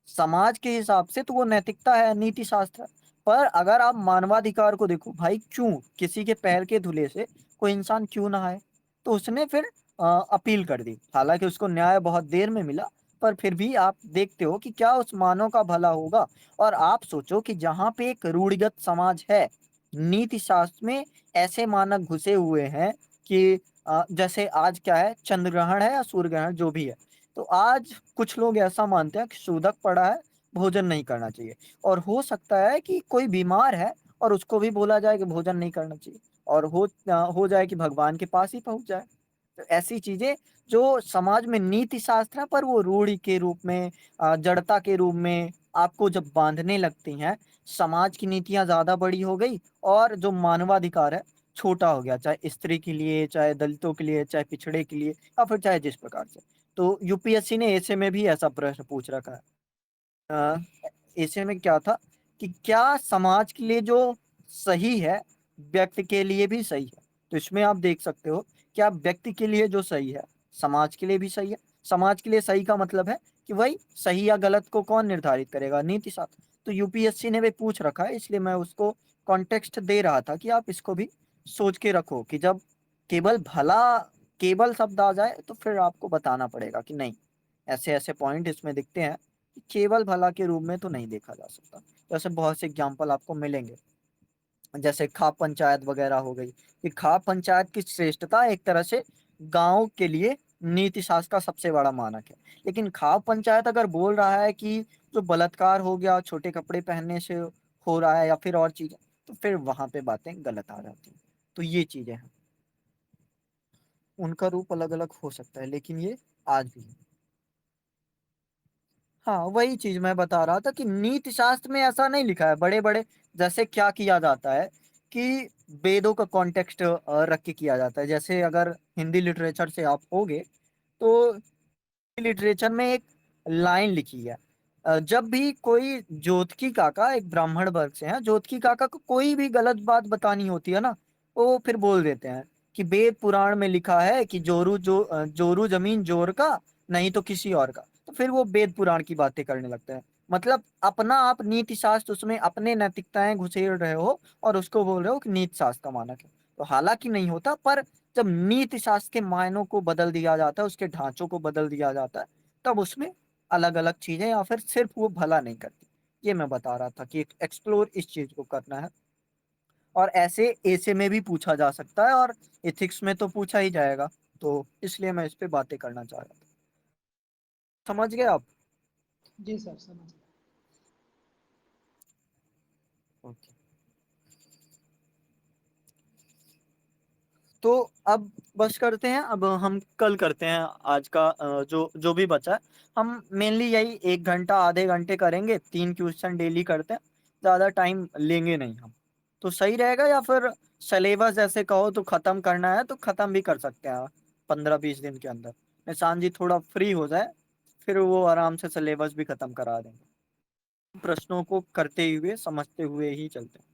समाज के हिसाब से तो वो नैतिकता है, नीति शास्त्र है। पर अगर आप मानवाधिकार को देखो, भाई क्यों किसी के पैर के धुले से कोई इंसान क्यों नहाए, तो उसने फिर अपील कर दी। हालांकि उसको न्याय बहुत देर में मिला, पर फिर भी आप देखते हो कि क्या उस मानव का भला होगा। और आप सोचो कि जहाँ पे एक रूढ़िगत समाज है, नीति शास्त्र में ऐसे मानक घुसे हुए हैं कि जैसे आज क्या है, चंद्र ग्रहण है या सूर्य ग्रहण जो भी है, तो आज कुछ लोग ऐसा मानते हैं कि सूदक पड़ा है भोजन नहीं करना चाहिए। और हो सकता है कि कोई बीमार है और उसको भी बोला जाए कि भोजन नहीं करना चाहिए, और हो जाए कि भगवान के पास ही पहुँच जाए। तो ऐसी चीज़ें जो समाज में नीति शास्त्र है, पर वो रूढ़ि के रूप में, जड़ता के रूप में आपको जब बाँधने लगती हैं, समाज की नीतियाँ ज़्यादा बड़ी हो गई और जो मानवाधिकार है, छोटा हो गया, चाहे स्त्री के लिए, चाहे दलितों के लिए, चाहे पिछड़े के लिए, या फिर चाहे जिस प्रकार से। तो यूपीएससी ने ऐसे में भी ऐसा प्रश्न पूछ रखा है। अ, ऐसे में क्या था कि क्या समाज के लिए जो सही है, व्यक्ति के लिए भी सही है? तो इसमें आप देख सकते हो, क्या व्यक्ति के लिए जो सही है, समाज के लिए भी सही है। समाज के लिए सही का मतलब है कि भाई सही या गलत को कौन निर्धारित करेगा? नीति शास्त्र। तो यूपीएससी ने भी पूछ रखा है, इसलिए मैं उसको कॉन्टेक्स्ट दे रहा था कि आप इसको भी सोच के रखो कि जब केवल भला, केवल शब्द आ जाए तो फिर आपको बताना पड़ेगा कि नहीं, ऐसे-ऐसे पॉइंट इसमें दिखते हैं, कि केवल भला के रूप में तो नहीं देखा जा सकता। जैसे बहुत से एग्ज़ाम्पल आपको मिलेंगे, जैसे खाप पंचायत वगैरह हो गई। कि खाप पंचायत की श्रेष्ठता एक तरह से गाँव के लिए नीति शास्त्र का सबसे बड़ा मानक है। लेकिन खाप पंचायत अगर बोल रहा है कि जो बलात्कार हो गया, छोटे कपड़े पहनने से हो रहा है या फिर और चीज़ें, तो फिर वहाँ पे बातें गलत आ जाती हैं। तो ये चीज़ें हैं। उनका रूप अलग-अलग हो सकता है, लेकिन ये आज भी है। हाँ, वही चीज़ मैं बता रहा था कि नीति शास्त्र में ऐसा नहीं लिखा है। बड़े-बड़े, जैसे क्या किया जाता है कि वेदों का कॉन्टेक्स्ट रख के किया जाता है। जैसे अगर हिंदी लिटरेचर से आप होगे, तो लिटरेचर में एक लाइन लिखी है, जब भी कोई जोतकी काका, एक ब्राह्मण वर्ग से हैं, जोतकी काका को कोई भी गलत बात बतानी होती है ना, वो फिर बोल देते हैं कि वेद पुराण में लिखा है कि जोरू जमीन जोर का, नहीं तो किसी और का। तो फिर वो वेद पुराण की बातें करने लगते हैं। मतलब अपना आप नीति शास्त्र, उसमें अपने नैतिकताएं घुसेड़ रहे हो और उसको बोल रहे हो कि नीति शास्त्र का मानक है। तो हालांकि नहीं होता, पर जब नीति शास्त्र के मायनों को बदल दिया जाता है, उसके ढांचों को बदल दिया जाता है, तब उसमें अलग-अलग चीज़ें, या फिर सिर्फ वो भला नहीं करती। ये मैं बता रहा था कि एक्सप्लोर इस चीज़ को करना है। और ऐसे ऐसे में भी पूछा जा सकता है, और एथिक्स में तो पूछा ही जाएगा। तो इसलिए मैं इस पे बातें करना चाह रहा था। समझ गए आप? जी सर, समझ गया। ओके। तो अब बस करते हैं, अब हम कल करते हैं आज का, जो जो भी बचा है। हम मेनली यही 1 घंटा, आधे घंटे करेंगे, 3 क्वेश्चन डेली करते हैं, ज़्यादा टाइम लेंगे नहीं हम। तो सही रहेगा, या फिर सिलेबस जैसे कहो तो ख़त्म करना है तो ख़त्म भी कर सकते हैं 15-20 दिन के अंदर। निशान जी थोड़ा फ्री हो जाए, फिर वो आराम से सिलेबस भी ख़त्म करा देंगे। प्रश्नों को करते हुए, समझते हुए ही चलते हैं।